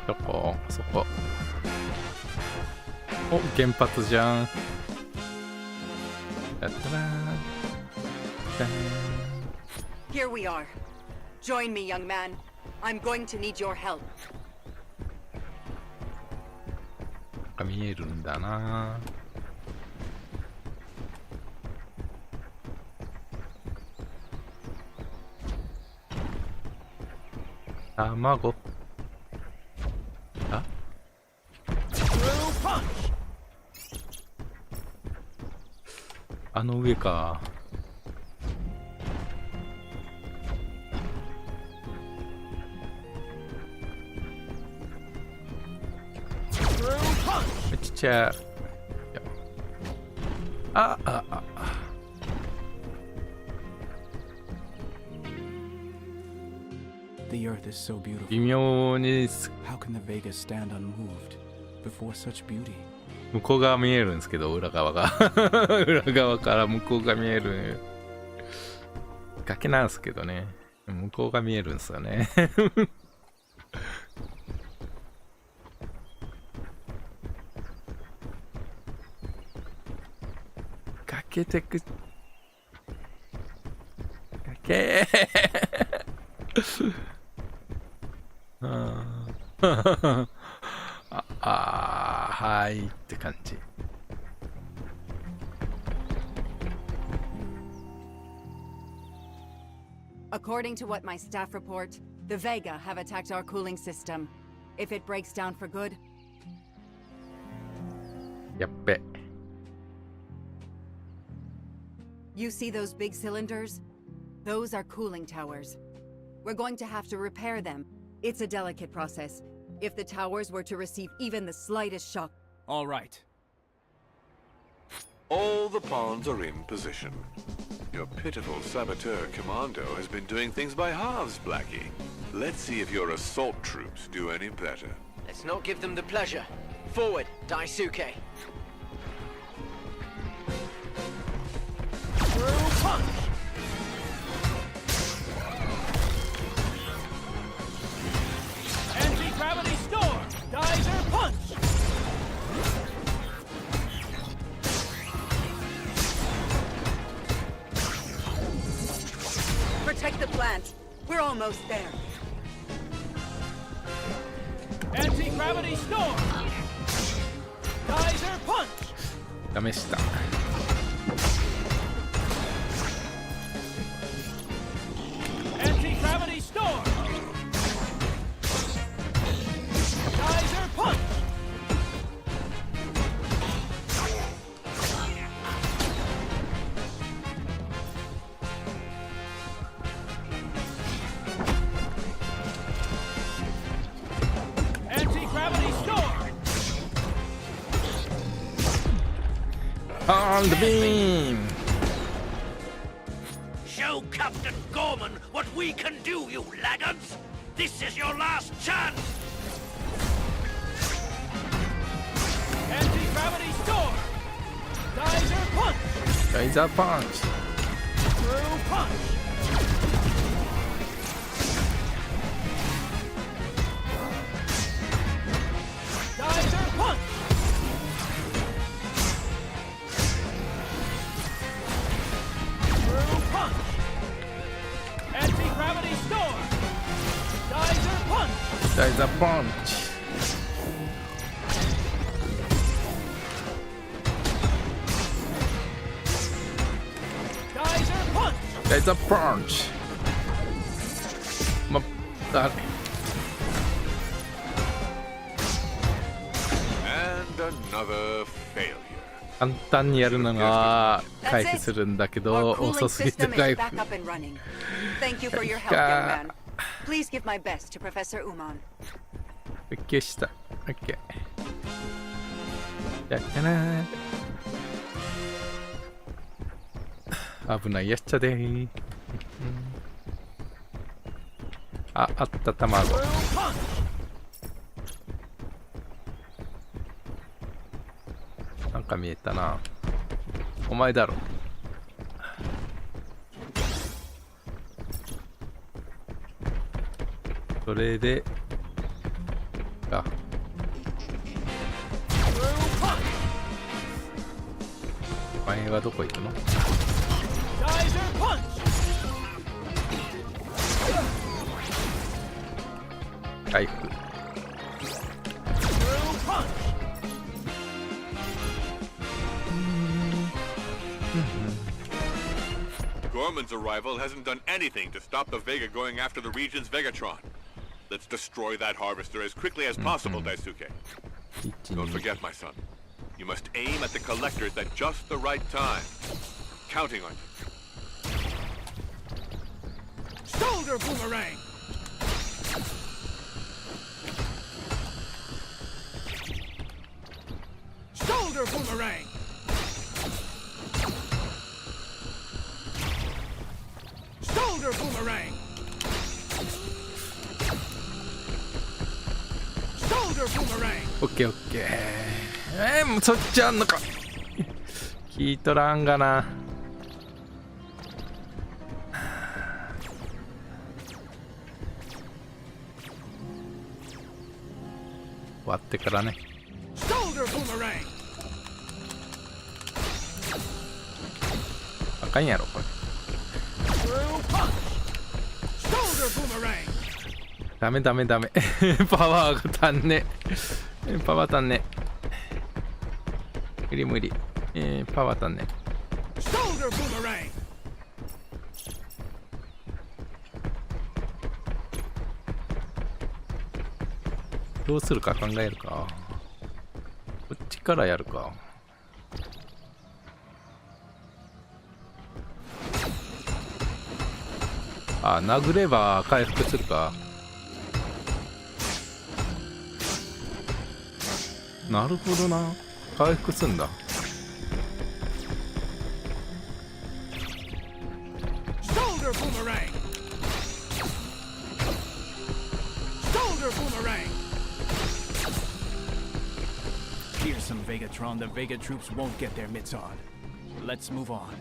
どこそこお原発じゃんやったな Here we are. Join me, young man. I'm going to need your help. 見えるんだな卵ああの上かちっちゃいあ。The Earth is so beautiful. 微妙に How can the Vega stand unmoved before such beauty? 向こう側見えるんですけど、裏側が裏側から向こうが見える崖なんですけどね、向こうが見えるんですよね崖てく崖はいって感じ。According to what my staff report, the Vega have attacked our cooling system. If it breaks down for good... やっべ。 You see those big cylinders? Those are cooling towers. We're going to have to repair them. It's a delicate process. If the towers were to receive even the slightest shock... All right. All the pawns are in position. Your pitiful saboteur commando has been doing things by halves, Blackie. Let's see if your assault troops do any better. Let's not give them the pleasure. Forward, Daisuke. Through punch. Anti-gravity storm. Geyser punch. Protect the plant. We're almost there. Anti-gravity storm. Geyser punch. 試した。Anti-gravity storm. Geyser punch. Anti-gravity storm. On the beam. Show Captain Gorman what we can do, you laggards! This is your last chance! Anti-gravity storm. Geyser punch. Geyser punch. Through punch. Geyser punch. Through punch. Anti-gravity storm. Geyser punch. Geyser punch. Geyser punch. Geyser punch. ま、あれ And another failure. 簡単にやるのが回避するんだけ Our ど cooling 遅すぎて system 回 is 復 back up and running. Thank you for your help, young man. Please give my best to Professor Uman. 復旧した。OK。やったなー。危ないやっちゃでー。あった卵。 Through punch. なんか見えたな。お前だろ。それで、あ。お前はどこ行くの？ Geyser punch. 回復。 Through punch. Gorman's arrival hasn't done anything to stop the Vega going after the region's Vegatron. Let's destroy that harvester as quickly as possible, Daisuke. Don't forget, my son. You must aim at the collectors at just the right time. Counting on you. Shoulder boomerang. Shoulder boomerang. オッケーオッケー。もうそっちあんのか。聞いとらんがな。終わってからね。あかんやろこれ。ダメダメダメ。パワーが足んねえ。パワー足んねえ。無理無理。パワー足んねえ。どうするか考えるか。こっちからやるか。あ、殴れば回復するか。なるほどな。回復すんだ。Here's some Vegatron the Vega troops won't get their mitts on. Let's move on.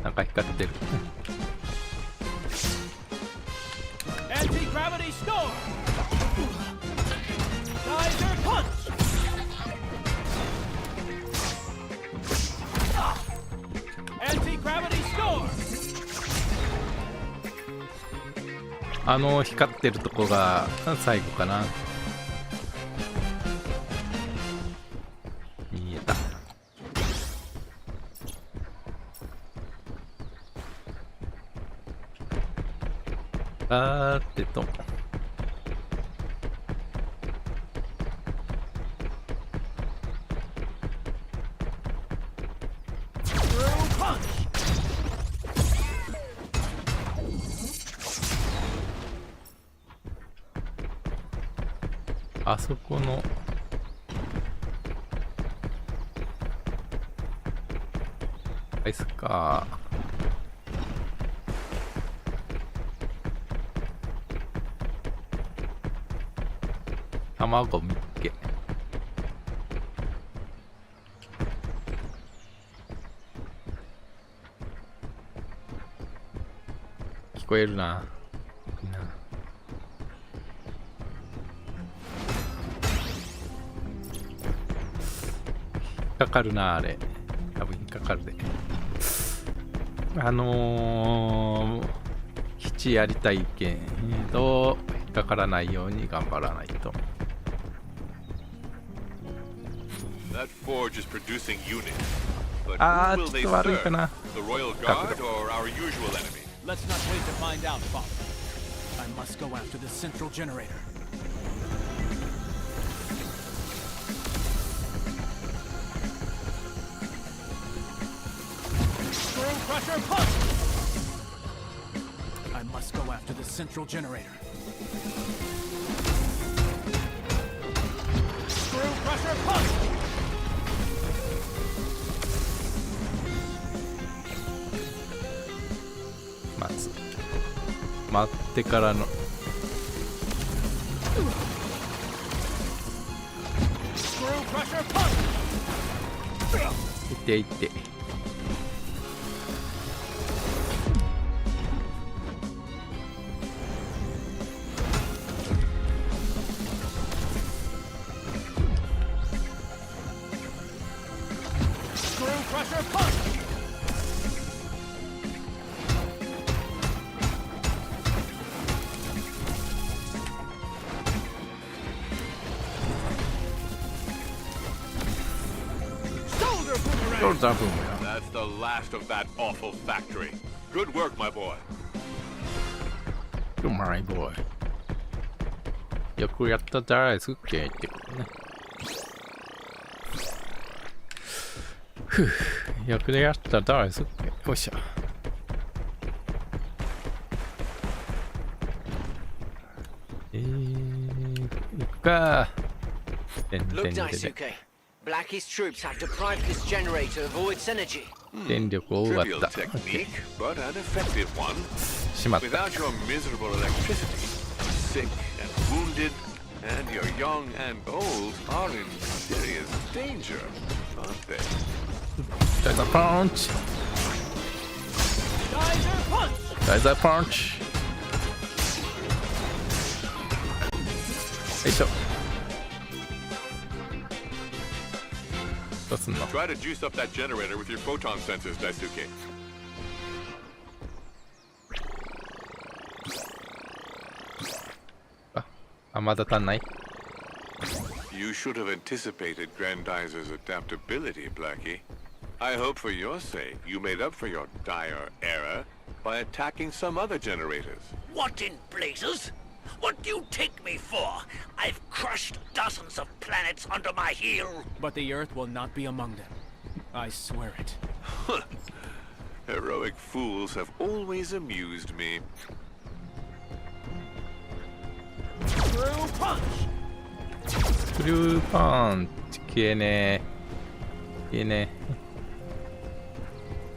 なんか光ってる。Anti-gravity storm. Geyser punch. Anti-gravity storm. 光ってるとこが最後かな。見えた。あそこのアイスか。卵見っけ。聞こえるな。引っかかるな、あれ。多分引っかかるで。基地やりたいけど、引っかからないように頑張らないと。That forge is producing units. But あ who ー、 will ち they ょっと悪いか serve? な。 The Royal Guard or our usual enemy? Let's not wait to find out, Father. I must go after the central generator. Screw crusher punch! I must go after the central generator. Screw crusher punch!待ってからの。いっていって。That's the last of that awful factory. Good work, my boy. Good my boy. よくやった大好きってことね。ふう、よくやった大好き。よっしゃ。行くか。Look, Daisuke. Blackie's troops have deprived this generator of all its energy. 電力を奪った。しまった。Without your miserable electricity, sick and wounded, and your young and old are in serious danger, aren't they? There's a punch. There's a punch. よいしょ。どうすんの？ Try to juice up that generator with your photon sensors, Daisuke. あ、まだ足んない？ You should have anticipated Grandizer's adaptability, Blackie. I hope for your sake you made up for your dire error by attacking some other generators. What in blazes? What do you take me for? I've crushed dozens of planets under my heel. But the Earth will not be among them. I swear it. Heroic fools have always amused me. True punch! スクリューパンチ消えねえ。消えね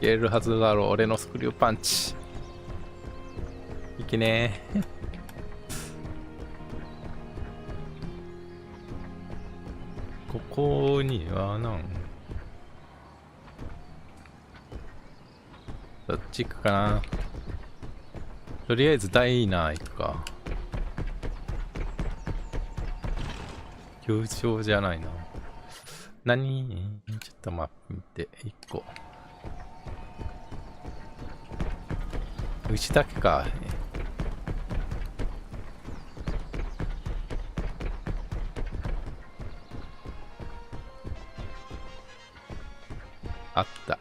え。消えるはずだろう、俺のスクリューパンチ。いけねえ。ここにはどっち行くかな。とりあえずダイナー行くか。球場じゃないな。何？ちょっとマップ見て、1個。うちだけか。あった。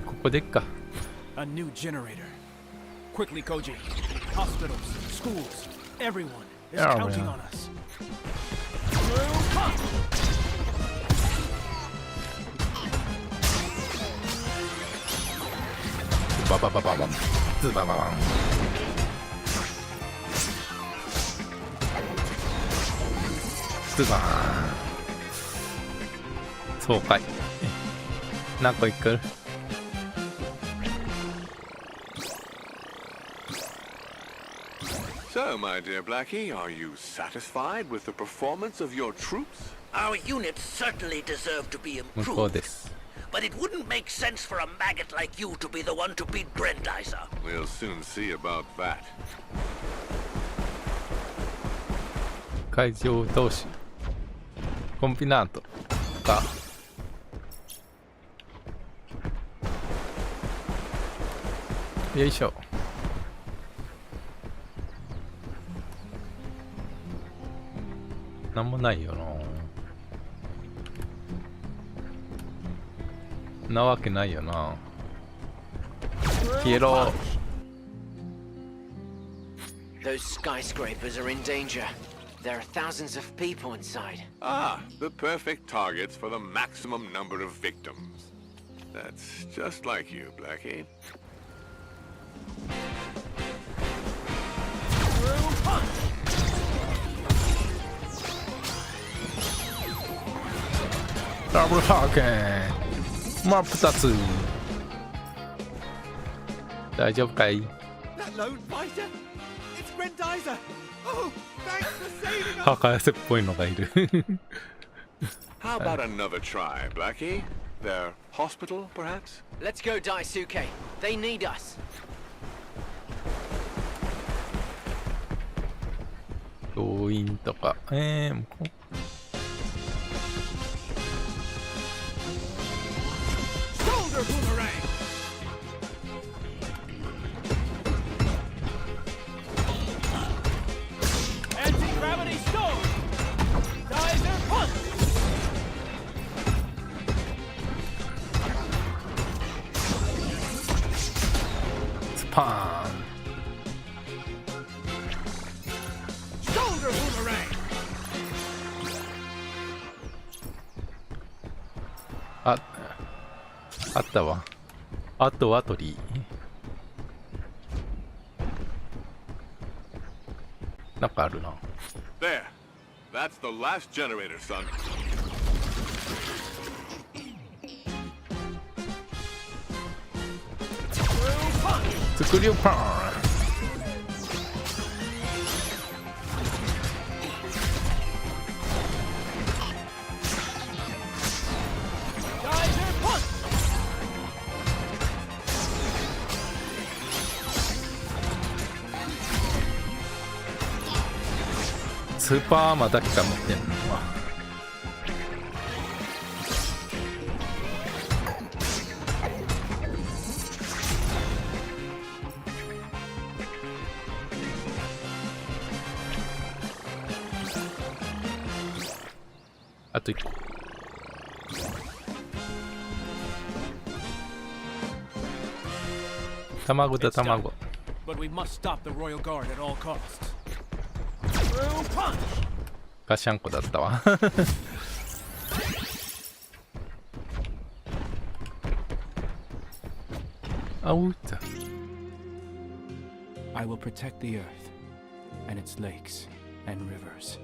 ここでっか。A new generator. Quickly, Koji. Hospitals, schools, everyone is counting on us. Ba ba ba ba ba. Ba ba ba. ズバーン。そうかい。何個いく？ So, my dear Blackie, are you satisfied with the performance of your troops? Our units certainly deserve to be improved. But it wouldn't make sense for a maggot like you to be the one to beat Grendizer. We'll soon see about that. 海上同士コンビナートか。よいしょ。なんもないよな。なわけないよな。消えろ。 Those skyscrapers are in danger. There are thousands of people inside. Ah, the perfect targets for the maximum number of victims. That's just like you, Blackie. Double Hawking! 真っ二つ。大丈夫かい？ That lone fighter? It's Grendizer! Oh, thanks for saving us! 博士っぽいのがいる。 How about another try, Blackie? Their hospital, perhaps? Let's go, Daisuke. They need us. 病院とか、向こう。 Anti-gravity stone! Geyser punch! Spawn! Shoulder boomerang! あったわ。あとは鳥。なんかあるな。There. That's the last generator, son. スクリューパン。スーパーアーマーだけか持ってんのは。あと1個。卵だ卵。But we must stop the Royal Guard at all costs. ガシャンコだったわ。あうった。I will protect the earth and its lakes and rivers.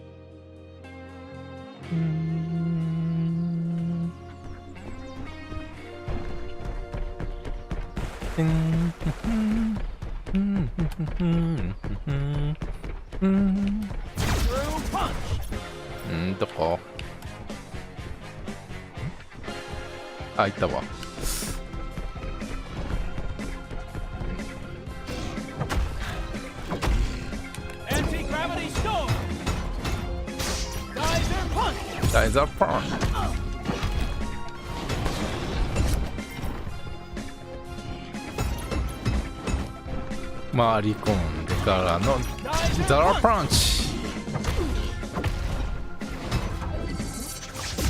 どこ？あ、いたわ。ダイザーパンチ。回り込んでからのザラパンチ。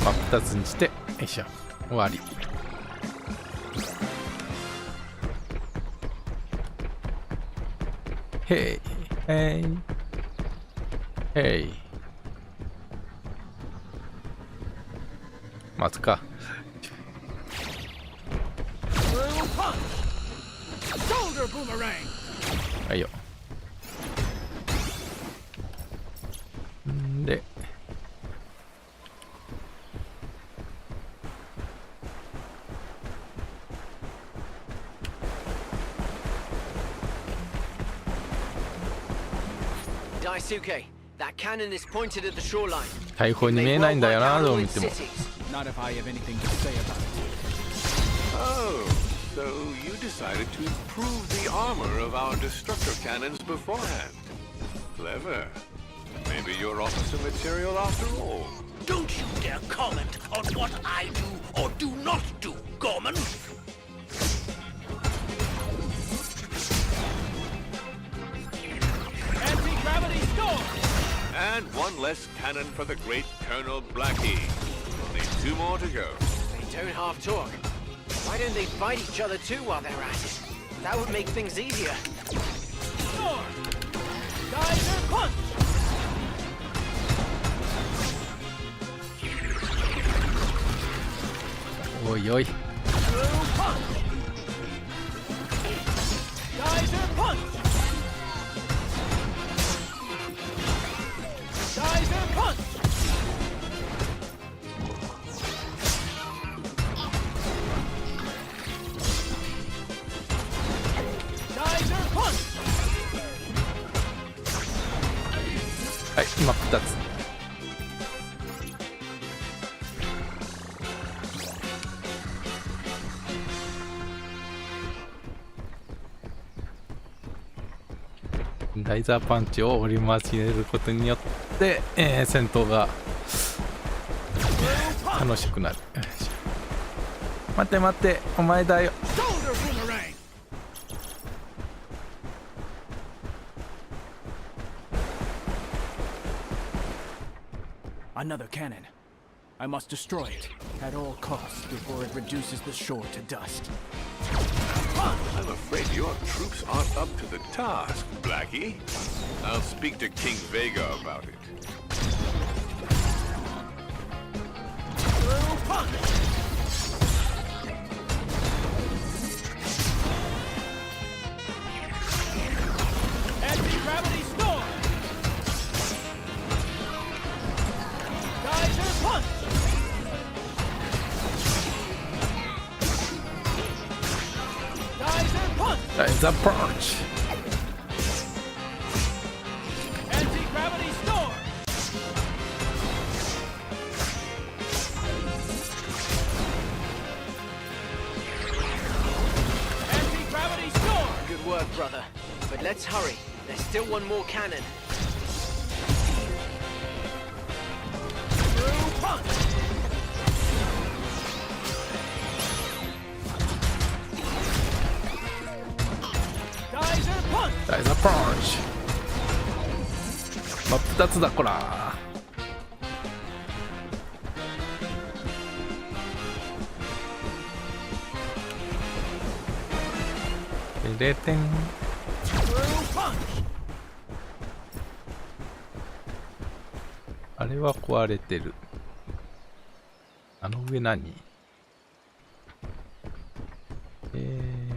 真っ二つにしてよいしょ終わり。へいへいへい。待つか。はいよ。んでDaisuke, that cannon is pointed at the shoreline. 大砲に見えないんだよな、どう見ても。 Not if I have anything to say about it. Oh, so you decided to improve the armor of our destructor cannons beforehand. Clever. Maybe you're officer material after all. Don't you dare comment on what I do or do not do, Gorman! Anti-gravity storm! And one less cannon for the great Colonel Blackie. Only 2 more to go. They don't half talk. Why don't they fight each other too while they're at it? That would make things easier. Storm! Geyser punch! Oi oi. Blue punch! Geyser punch! Geyser punch! Geyser punch! はい、今2つ。ダイザーパンチを織り交ぜることによって、戦闘が楽しくなる。待って待って、お前だよ。Another cannon. I must destroy it at all costs before it reduces the shore to dust. I'm afraid your troops aren't up to the task, Blackie. I'll speak to King Vega about it. Blue punch! Anti-gravity storm! ザパンチ。 Anti-gravity storm. Anti-gravity storm. Good work, brother. But let's hurry. There's still one more cannon. Through punch. Geyser punch. ダイザパンチ。真っ二つだこら。0点。 Through punch. あれは壊れてる。あの上何？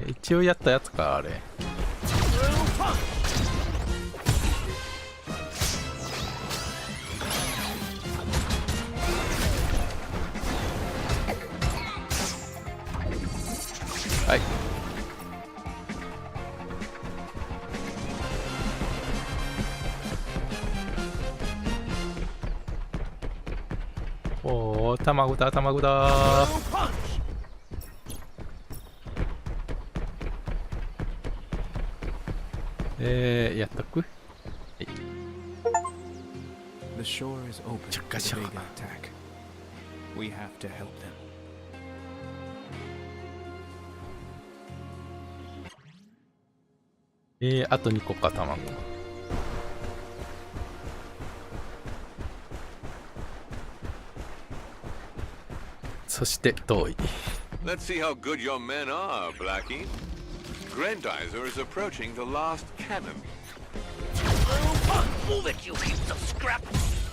一応やったやつか、あれ。Through punch. はい。おお、卵だ、卵だ。 Through punch. やっとく。 The shore is open to the Chakasha. Vega attack. We have to help them. あと2個か、卵。そして遠い。 Let's see how good your men are, Blackie. Grendizer is approaching the last cannon. Move it, you heaps of scrap!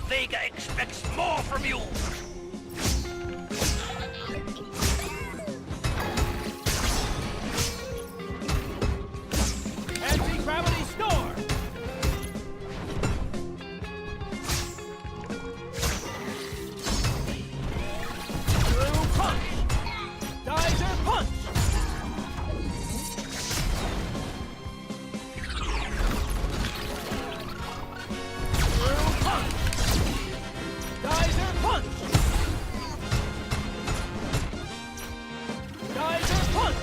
Vega expects more from you! Anti-gravity storm. Through punch. Geyser punch. Through punch. Geyser punch. Geyser punch.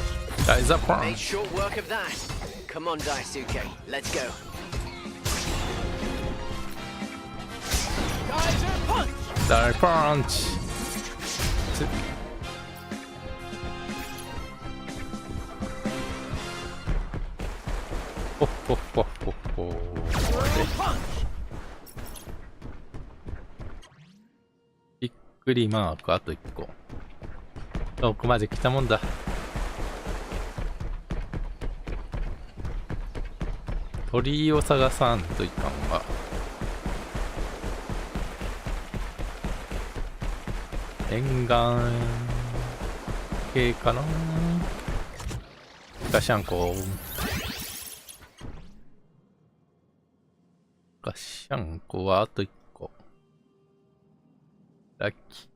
ダイザパン Made チ。 short work of that. Come on, Daisuke. Let's go. Geyser punch. ダイパンチ。ほっほっほっほっほ。 Through punch. びっくりマークあと1個。遠くまで来たもんだ。鳥居を探さんといかんわ。沿岸系かな。ガシャンコ。ガシャンコはあと1個。ラッキー。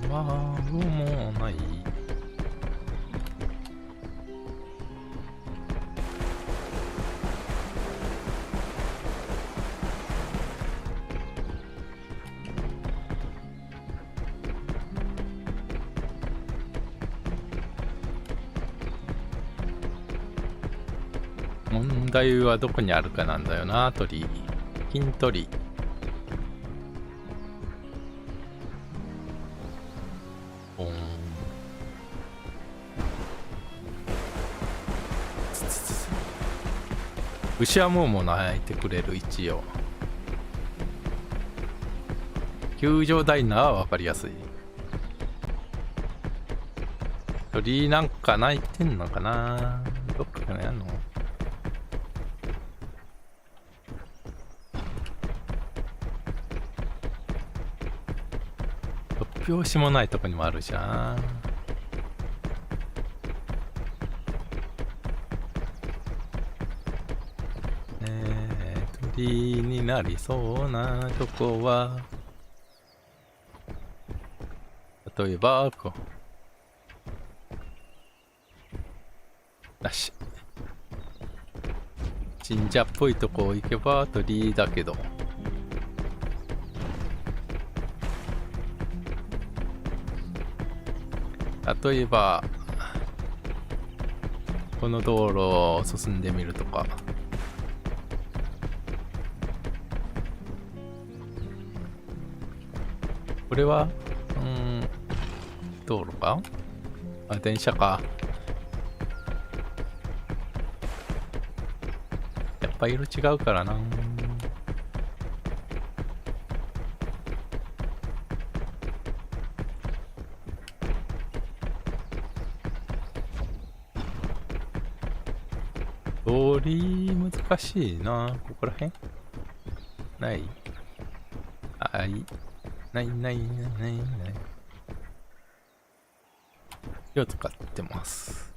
卵もない。問題はどこにあるかなんだよな、鳥居。金鳥居。牛はもう泣いてくれる。一応球場ダイナーは分かりやすい。鳥なんか泣いてんのかな。どっかかやんの。突拍子もないとこにもあるじゃん。なりそうなとこは、例えばこうだし、神社っぽいとこ行けば鳥居だけど、例えばこの道路を進んでみるとか。これは道路か？あ、電車か。やっぱ色違うからな。通り難しいな。ここら辺ない？あ、いい。ないないないない。火を使ってます。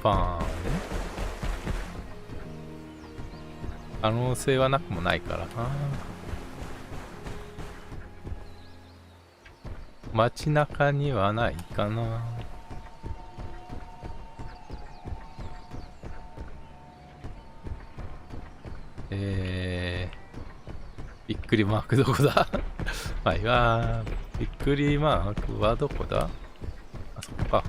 バーンね。可能性はなくもないからな。街中にはないかな。びっくりマークどこだはいわー。びっくりマークはどこだ？あそこか。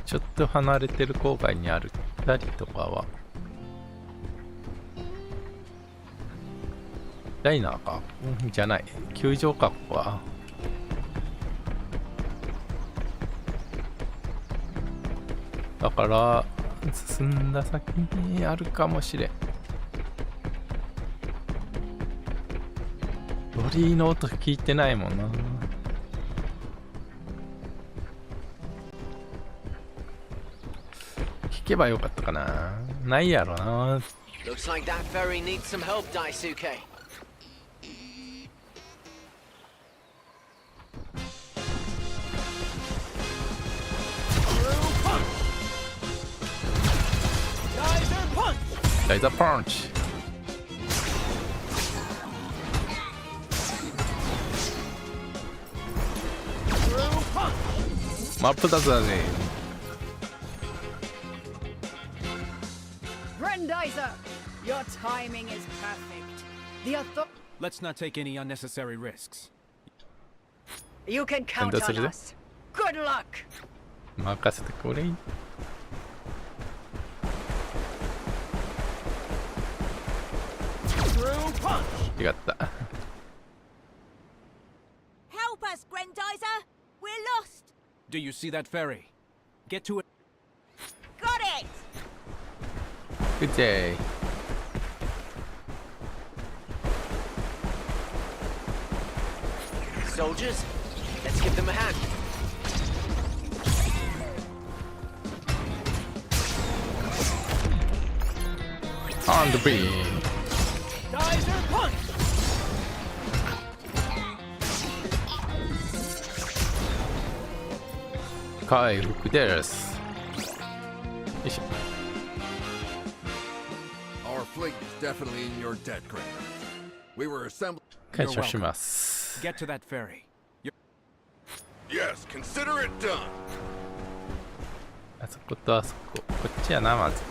ちょっと離れてる郊外にあるたりとかはダイナーか、じゃない、球場か。ここはだから進んだ先にあるかもしれん。鳥居の音聞いてないもんな。聞けばよかったかな。ないやろな。Looks like that ferry needs some help, Daisuke. Geyser punch. マップだぜ。Grendizer, your timing is perfect. Let's not take any unnecessary risks. You can count on us. Good luck. 任せてくれ。違った。Help us, Grendizer! We're lost! Do you see that ferry? Get to it. Got it! Good day. Soldiers, let's give them a hand. On the beam. Geyser punch! 回復です。よいしょ。Our fleet is definitely in your debt, Grant. We were assembling. 感謝します。 Get to that ferry. Yes, consider it done. あそことあそこ。こっちやな、まず。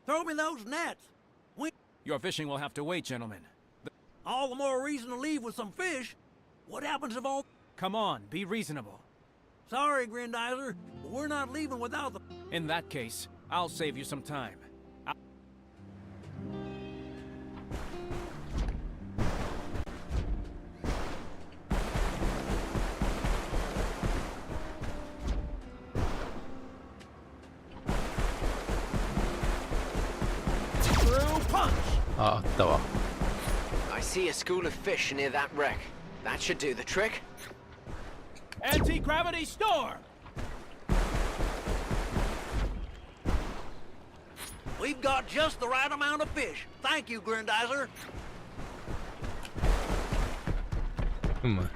Throw me those nets. Your fishing will have to wait, gentlemen. All the more reason to leave with some fish. What happens if all... Come on, be reasonable. Sorry, Grendizer, but we're not leaving without them. In that case, I'll save you some time. あったわ。 I see a school of fish near that wreck. That should do the trick. Anti-gravity storm! We've got just the right amount of fish. Thank you, Grendizer. うむ。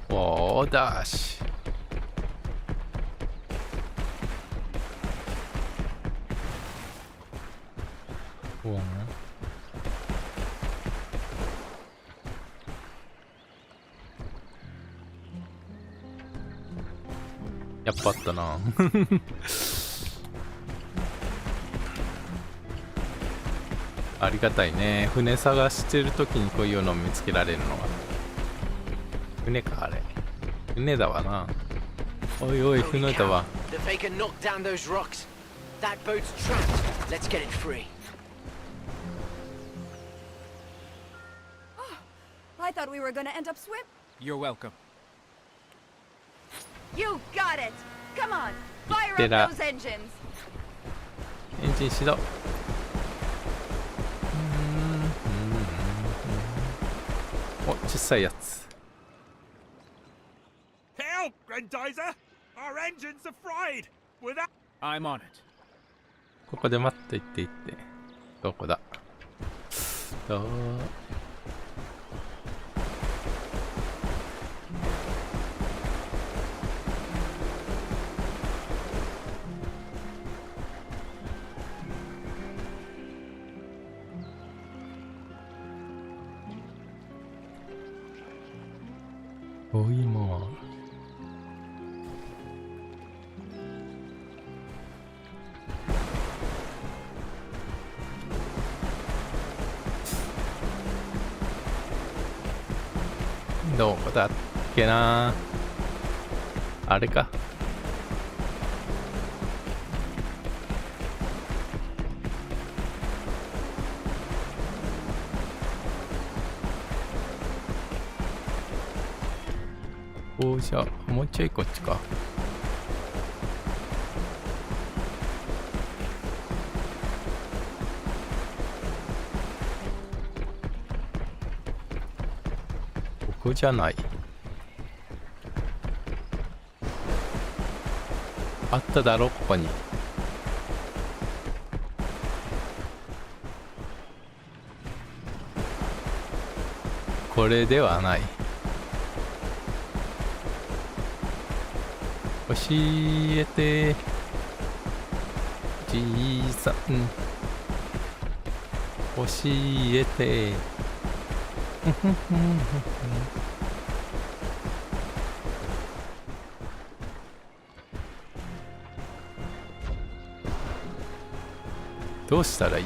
おーダッシュ。おーやっぱあったな。ありがたいね。船探してるときにこういうのを見つけられるのは。船かあれ。船だわな。おいおい、船だわ。The Vega knocked down those rocks. That boat's trapped. Let's get it free. I thought we were gonna end up swim. You're welcome. You got it! Come on, fire Did up those engines! エンジン始動。お、小さいやつ。 Help, Grendizer! Our engines are fried! Without... I'm on it. ここで待っていっていって。どこだどうおいもどこだっけなあれかおじゃあもうちょいこっちかここじゃないあっただろここにこれではない教えてじいさん教えてどうしたらいい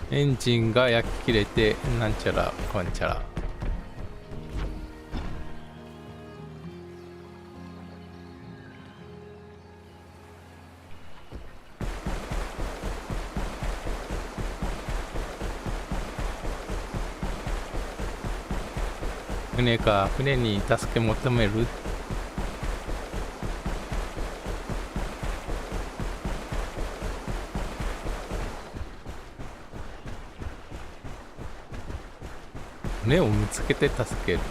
エンジンが焼き切れてなんちゃらこんちゃら船か船に助け求める船を見つけて助けるん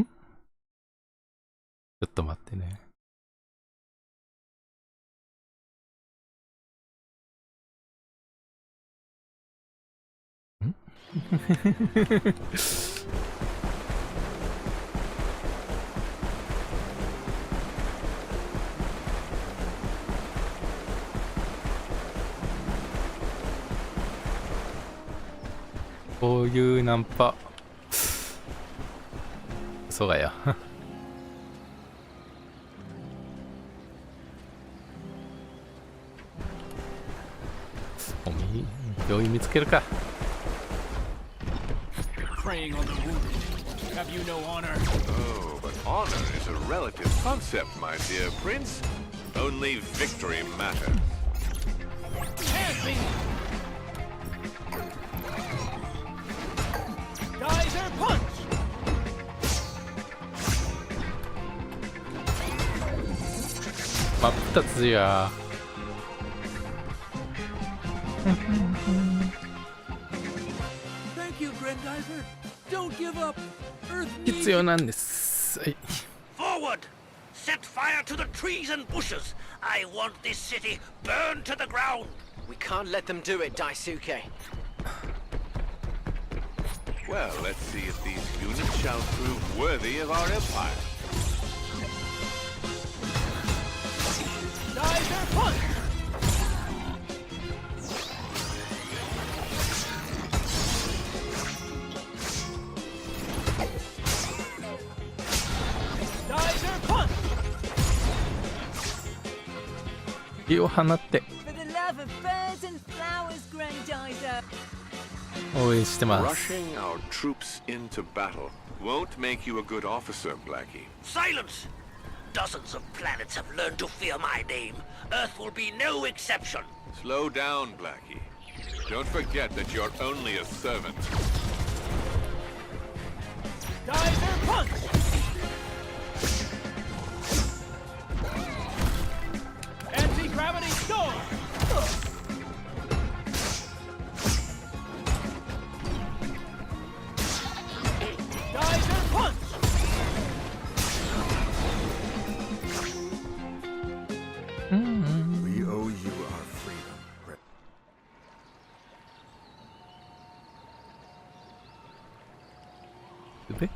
ちょっと待ってねこういうナンパそうがやおみ病院見つけるかPreying on the wounded. Have you no honor? Oh, but honor is a relative concept, my dear prince. Only victory matters. Geyser punch! 真っ二つや。Thank you, Grendizer. Don't give up. Earth 必 needs 要なんです。はい。 forward. Set fire to the trees and bushes. I want this city burned to the ground. We can't let them do it, Daisuke. Well, let's see if these units shall prove worthy of our empire. Geyser punch! Geyser punch! 火を放って For the love of birds and flowers, Grendizer. 応援してます。 Rushing our troops into battle won't make you a good officer, Blackie. Silence. Dozens of planets have learned to fear my name. Earth will be no exception. Slow down, Blackie. Don't forget that you're only a servant. Geyser punch! Anti-gravity storm! Geyser punch! We owe you our freedom. で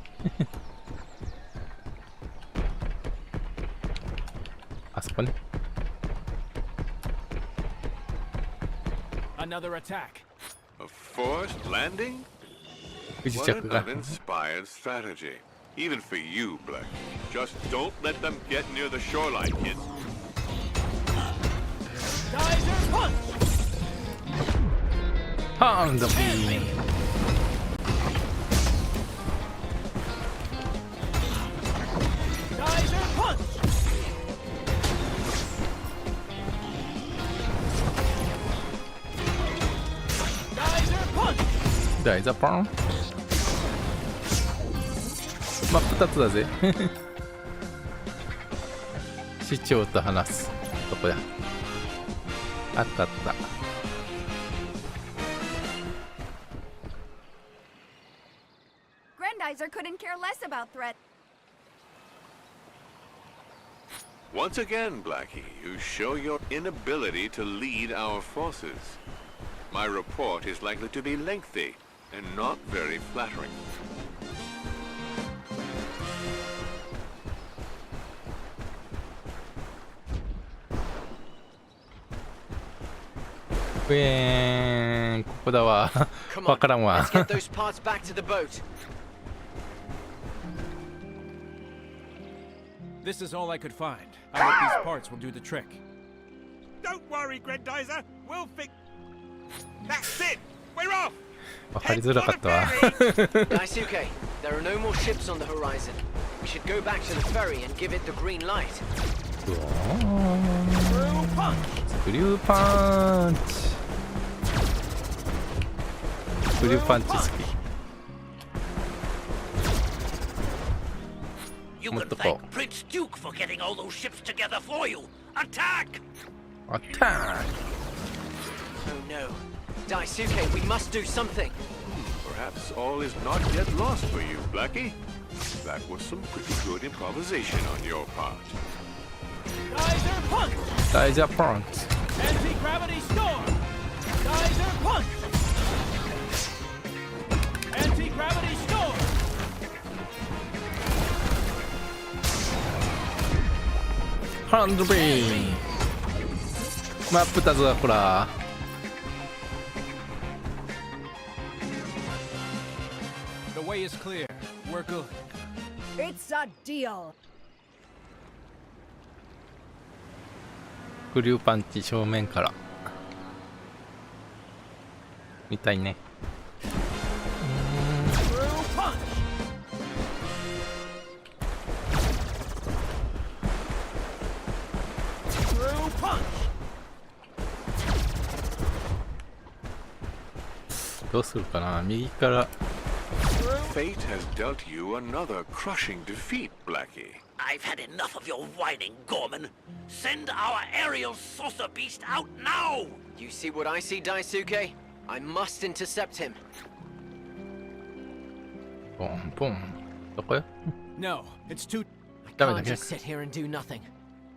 あそこね。 Another attack. A forced landing? 不時 What 着 an が uninspired strategy. Even for you, Blackie. Just don't let them get near the shoreline, kid. Geyser punch! ハーンドビーム。 Geyser punch! Geyser punch! 大ザポン。真っ二つだぜ。市長と話す。どこだ。あったあった。 Grendizer couldn't care less about threat. Once again, Blackie, you show your inability to lead our forces. My report is likely to be lengthy and not very flattering. ここだわ。わからんわ。 Let's get those parts back to the boat. This is all I could find. I hope these parts will do the trick. Don't worry, Grendizer. We'll fix. That's it. We're off. わかりづらかったわ。 Daisuke, there are no more ships on the horizon. We should go back to the ferry and give it the green light. うおースクリューパンチ。スクリューパンチ好き。 You can thank Prince Duke for getting all those ships together for you. Attack! Attack! Oh no. Daisuke, we must do something. Perhaps all is not yet lost for you, Blackie. That was some pretty good improvisation on your part. Geyser punch! 大ザポンチ。 Anti-gravity storm! Geyser punch! Anti-gravity storm! ハンドビーム。真っ二つだこら。 The way is clear. We're good. It's a deal. スクリューパンチ正面から。みたいね。 Through punch! どうするかな。右から。 Fate has dealt you another crushing defeat, Blackie. I've had enough of your whining, Gorman. Send our aerial saucer beast out now! You see what I see, Daisuke? I must intercept him. ポンポン。どこよ？ No, it's too. I can't just sit here and do nothing.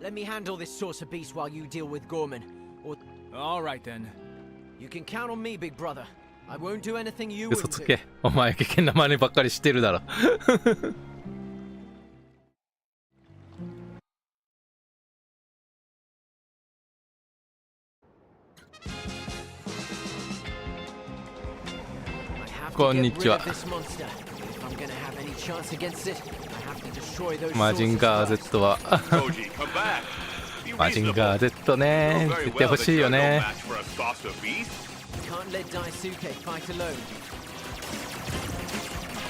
Let me handle this saucer beast while you deal with Gorman. Or All right then. you can count on me, big brother. I won't do anything you 嘘 wouldn't つ do. け。お前危険な真似ばっかりしてるだろ。こんにちは。マジンガー Z はマジンガー Z ね、出てほしいよね。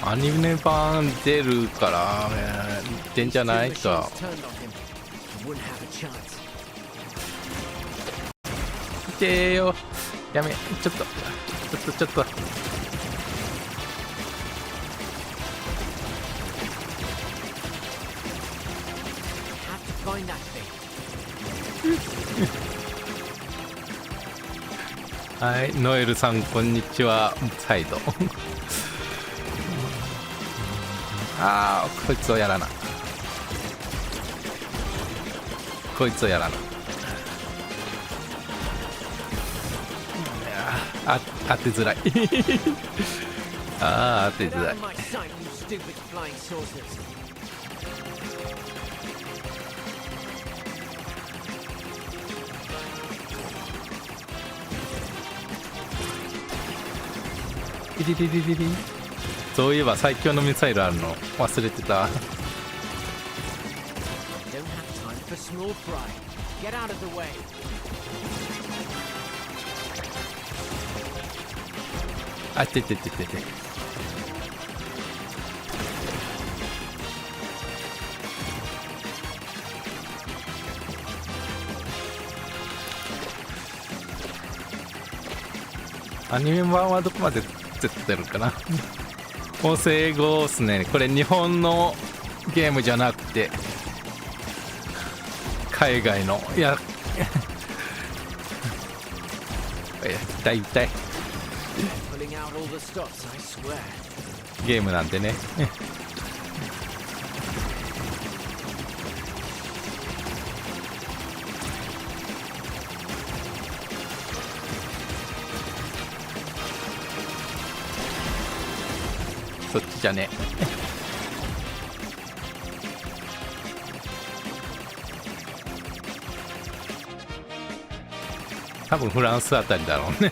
アニメ版出るから出んじゃないか。見てよ。やめ、ちょっと。はい、ノエルさんこんにちは。再度。ああ、こいつをやらな。あ、当てづらい。ああ、当てづらい。そういえば最強のミサイルあるの忘れてた。あて。アニメ版はどこまで出てるかな。音声英語っすね。これ日本のゲームじゃなくて海外の。いや痛いゲームなんでね。そっちじゃね。多分フランスあたりだろうね。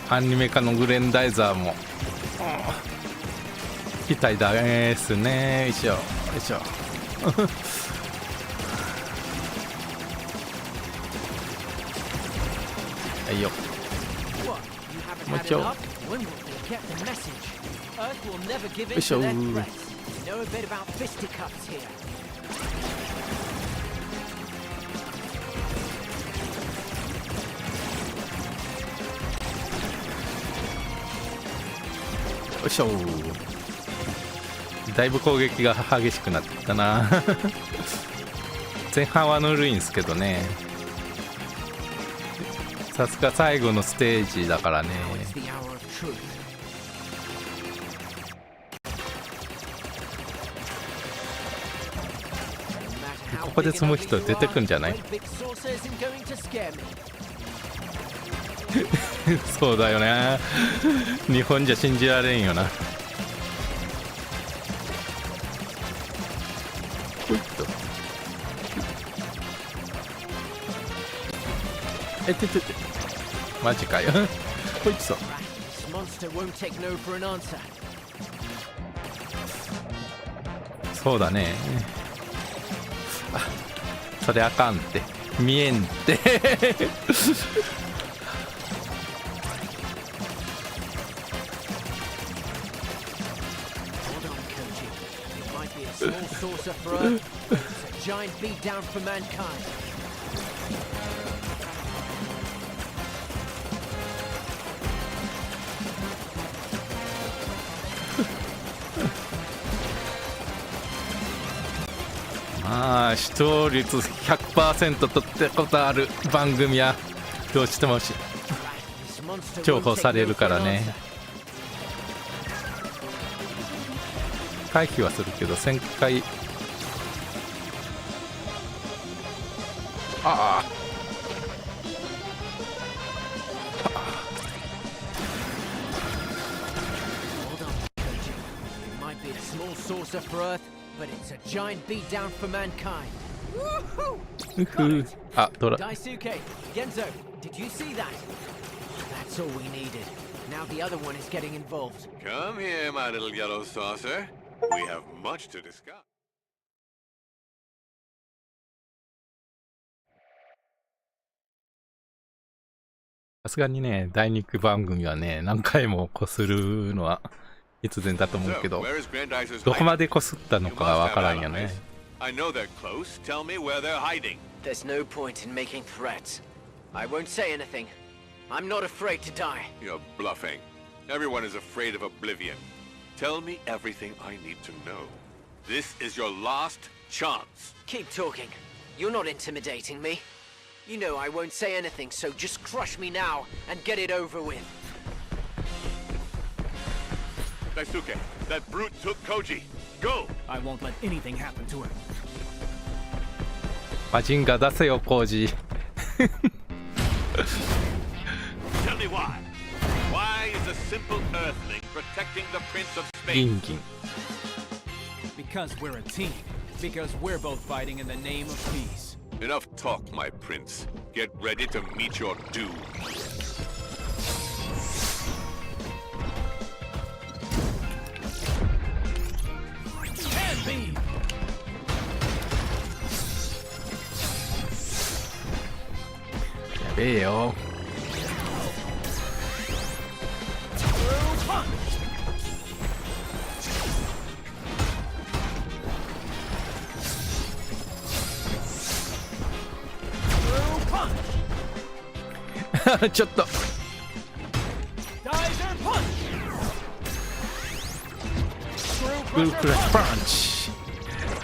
アニメ化のグレンダイザーも期待だですね。よいしょ。はいよ。もうちょ。よいしょ。よいしょ。だいぶ攻撃が激しくなってきたな。前半はぬるいんですけどね。さすが最後のステージだからね。ここで積む人出てくんじゃない？そうだよね。日本じゃ信じられんよな。マジかよ。こいつそう。そうだね。あ、それあかんって見えんって。might be a small saucer for Earth, but it's a giant beatdown for mankind. まあ視聴率 100% 取ったことある番組はどうしても重宝されるからね。回避はするけど1000回ああBut it's a giant beatdown for mankind. Daisuke, Genzo, did you see that? That's all we needed. Now the other one is getting involved. Come here, my little yellow saucer. We have much to discuss. さすがにね、第2期番組はね、何回もこするのは必然だと思うけど、どこまでこすったのかはわからんよね。I know they're close. Tell me where they're hiding. There's no point in making threats. I won't say anything. I'm not afraid to die. You're bluffing. Everyone is afraid of oblivion. Tell me everything I need to know. This is your last chance. Keep talking. You're not intimidating me. You know I won't say anything, so just crush me now and get it over with. Daisuke, that brute took Koji. Go! I won't let anything happen to her. マジンガ出せよ、コージ。Tell me why. Why is a simple earthling protecting the Prince of Space? ギンギン。Because we're a team. Because we're both fighting in the name of peace. Enough talk, my prince. Get ready to meet your doom. Hand me! やべえよ。ちょっとブルークラッシュパンチ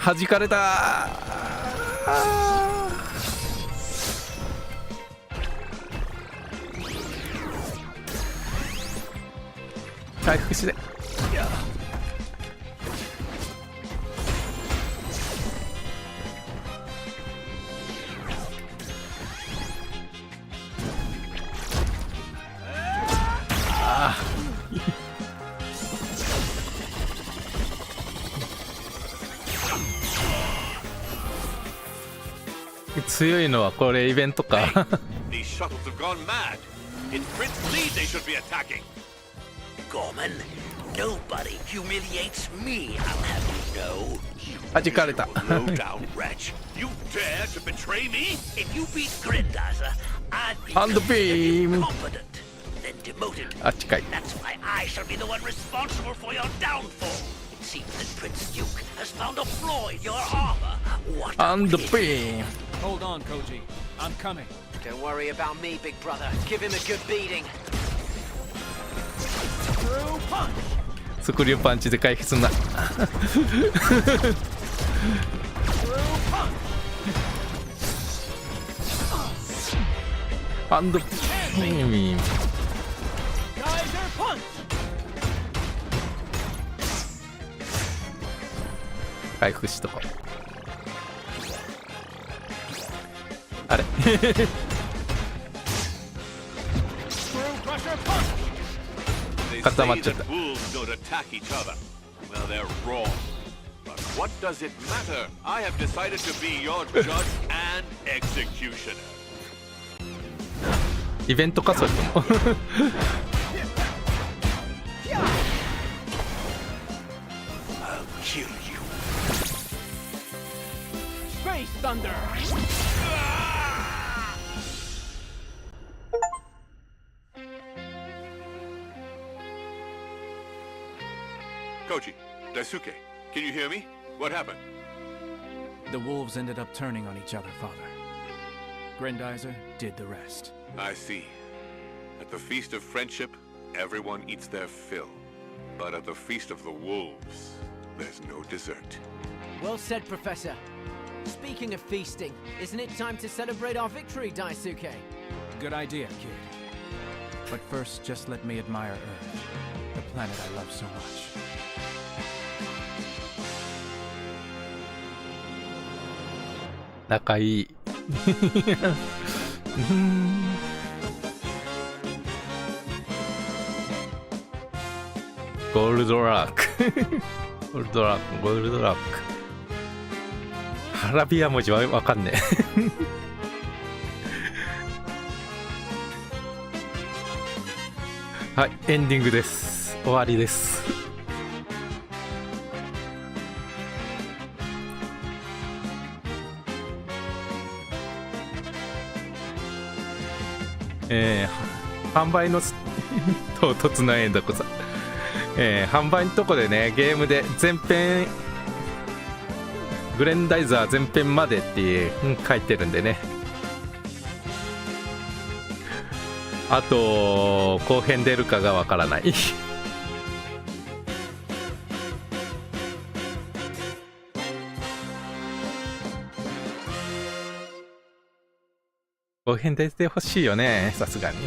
弾かれた回復して強いのはこれイベントか。These shuttles have gone mad. It's Prince Lee they should be attacking. Gorman, nobody humiliates me, I'll have you know. 弾かれた。Low down wretch. You dare to betray me? If you beat Grendizer, I'd be On the beam. incompetent, then demoted. あっちかい。 That's why I shall be the one responsible for your downfall. It seems that Prince Duke has found a flaw in your armor. What On the beam. Hold on, Koji. I'm coming. Don't worry about me, big brother. Give him a good beating. スクリューパンチで回避すんな。アンドビーム。回復しとこう。あれ固まっちゃった。Wolves don't attack each other. Well, they're wrong. But what does it matter? I have decided to be your judge and executioner. イベントかそれとも。I'll kill you. Space Thunder! Koji, Daisuke, can you hear me? What happened? The wolves ended up turning on each other, Father. Grendizer did the rest. I see. At the Feast of Friendship, everyone eats their fill. But at the Feast of the Wolves, there's no dessert. Well said, Professor. Speaking of feasting, isn't it time to celebrate our victory, Daisuke? Good idea, kid. But first, just let me admire Earth, the planet I love so much. Nakai. Gold Rock. Gold Rock. Gold Rock. アラビア文字はわかんねえ。はい、エンディングです。終わりです。販売の唐突なエンドこそ、販売のとこでね、ゲームで全編グレンダイザー全編までっていう、書いてるんでね。あと後編出るかがわからない。後編出てほしいよね、さすがに。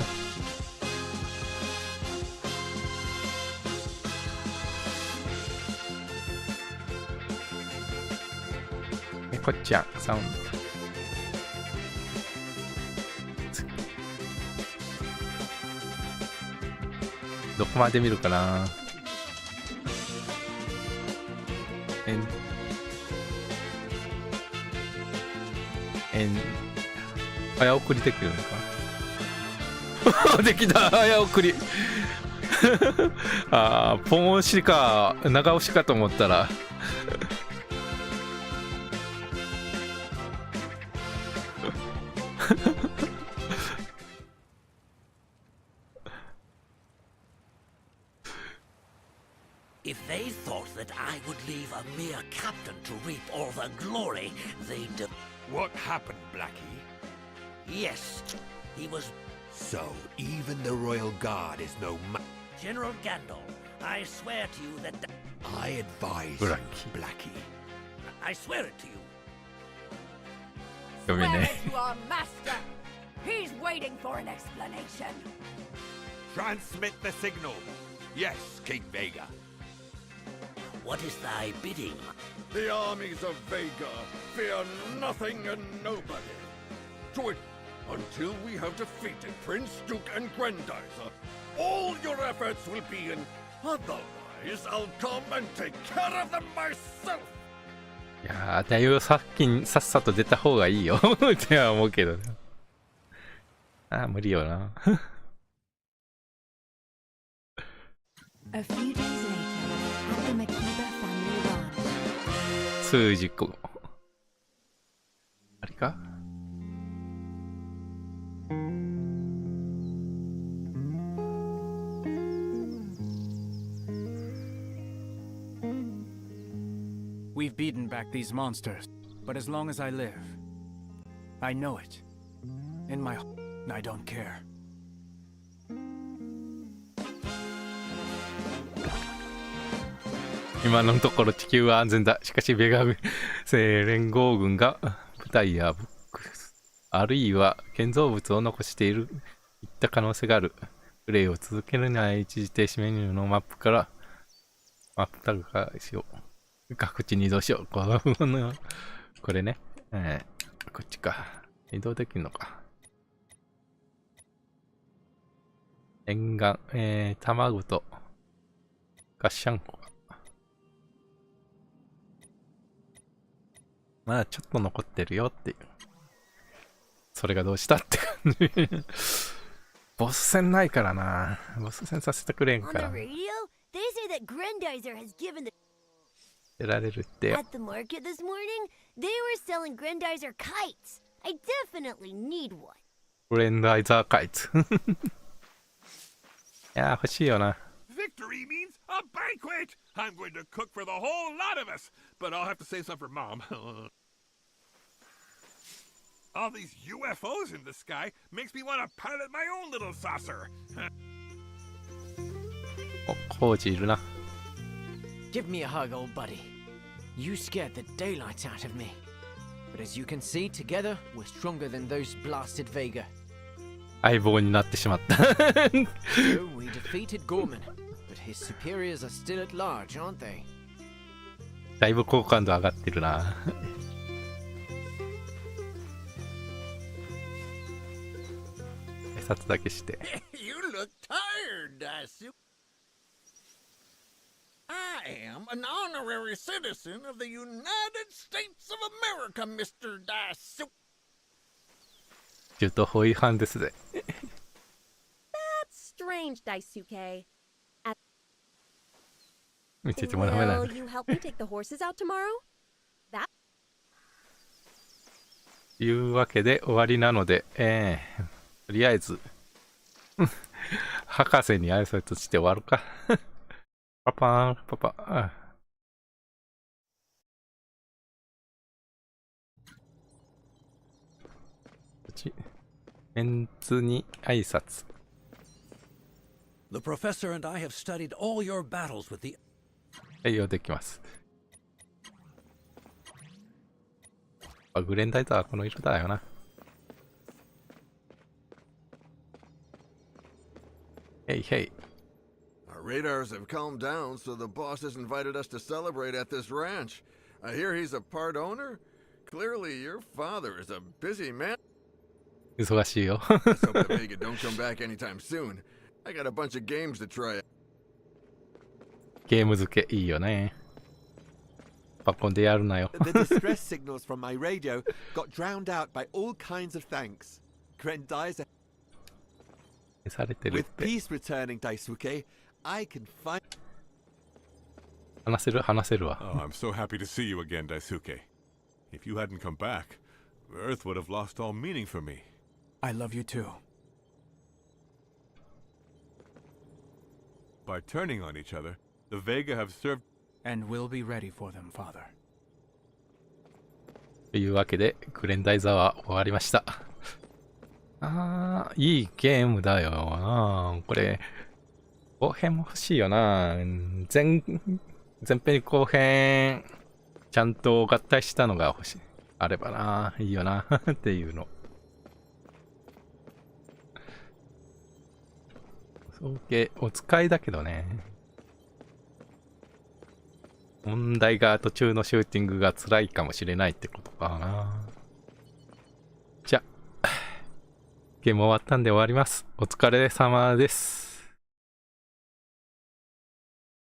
こっちゃんサウンドどこまで見るかな。早送りできるのか。できた、早送り。あー、ポン押しか長押しかと思ったらIf they thought that I would leave a mere captain to reap all the glory, they'd... What happened, Blackie? Yes, he was... So, even the Royal Guard is no General Gandalf, I swear to you that... I advise you, Blackie. I swear it to you. Swear it to our master. He's waiting for an explanation. Transmit the signal. Yes, King Vega. What is thy bidding? The armies of Vega fear nothing and nobody. To it, until we have defeated Prince Duke and Grendizer, all your efforts will be in. Otherwise, I'll come and take care of them myself. いやー、だいぶさっさと出た方がいいよっては思うけどね。あー、無理よな。A few days later, at the Makita family ranch. 数時後。あれかWe've beaten back these monsters, but as long as I live, I know it. In my I don't care. 今のところ地球は安全だ。しかしベガ連合軍が部隊やブックあるいは建造物を残しているいった可能性がある。プレイを続けるには一時停止メニューのマップからマップタグ化しよう。各地に移動しよう。これね。こっちか。移動できるのか。沿岸、卵とガッシャンコ。まあちょっと残ってるよっていう。それがどうしたって感じ。ボス戦ないからな。ボス戦させてくれんから。出られるって。At the market this morning, they were selling Grendizer kites. I definitely need one. グレンダイザーカイツ。いやー欲しいよな。Victory means a banquet! I'm going to cook for the whole lot of us, but I'll have to save some for Mom. All these UFOs in the sky makes me want to pilot my own little saucer. お、コージいるな。Give me a hug, old buddy. You scared the daylights out of me. But as you can see, together, we're stronger than those blasted Vega. 相棒になってしまった。So we defeated Gorman, but his superiors are still at large, aren't they? だいぶ好感度上がってるな。挨拶だけして。You look tired, Daisuke. I am an honorary citizen of the United States of America, Mr. Daisuke. 中途法違反ですぜ。That's strange, Daisuke. 見ててもダメだ。 Will you help me take the horses out tomorrow? That. いうわけで終わりなので、とりあえず博士に挨拶して終わるか。パパーン、パパ。メンツに挨拶。The professor and I have studied all your battles with the... はいよ、できます。グレンダイザーはこの色だよな。Hey, hey. Our radars have calmed down, so the boss has invited us to celebrate at this ranch. I hear he's a part owner? Clearly, your father is a busy man. 忙しいよ。 Let's hope that Vega don't come back anytime soon. I got a bunch of games to try. ゲーム付けいいよね。パコンでやるなよ。The distress signals from my radio got drowned out by all kinds of thanks. Grendizer. されてるっ With て。 peace returning, Daisuke, I can find. 話せるわ。 Oh, I'm so happy to see you again, Daisuke. If you hadn't come back, Earth would have lost all meaning for me. I love you too. By turning on each other, the Vega have served... And we'll be ready for them, Father. というわけで、グレンダイザーは終わりました。いいゲームだよな。これ、後編も欲しいよな。前編後編、ちゃんと合体したのが欲しい。あればな。いいよな。っていうの。お使いだけどね。問題が途中のシューティングが辛いかもしれないってことかな。じゃあ、ゲーム終わったんで終わります。お疲れ様です。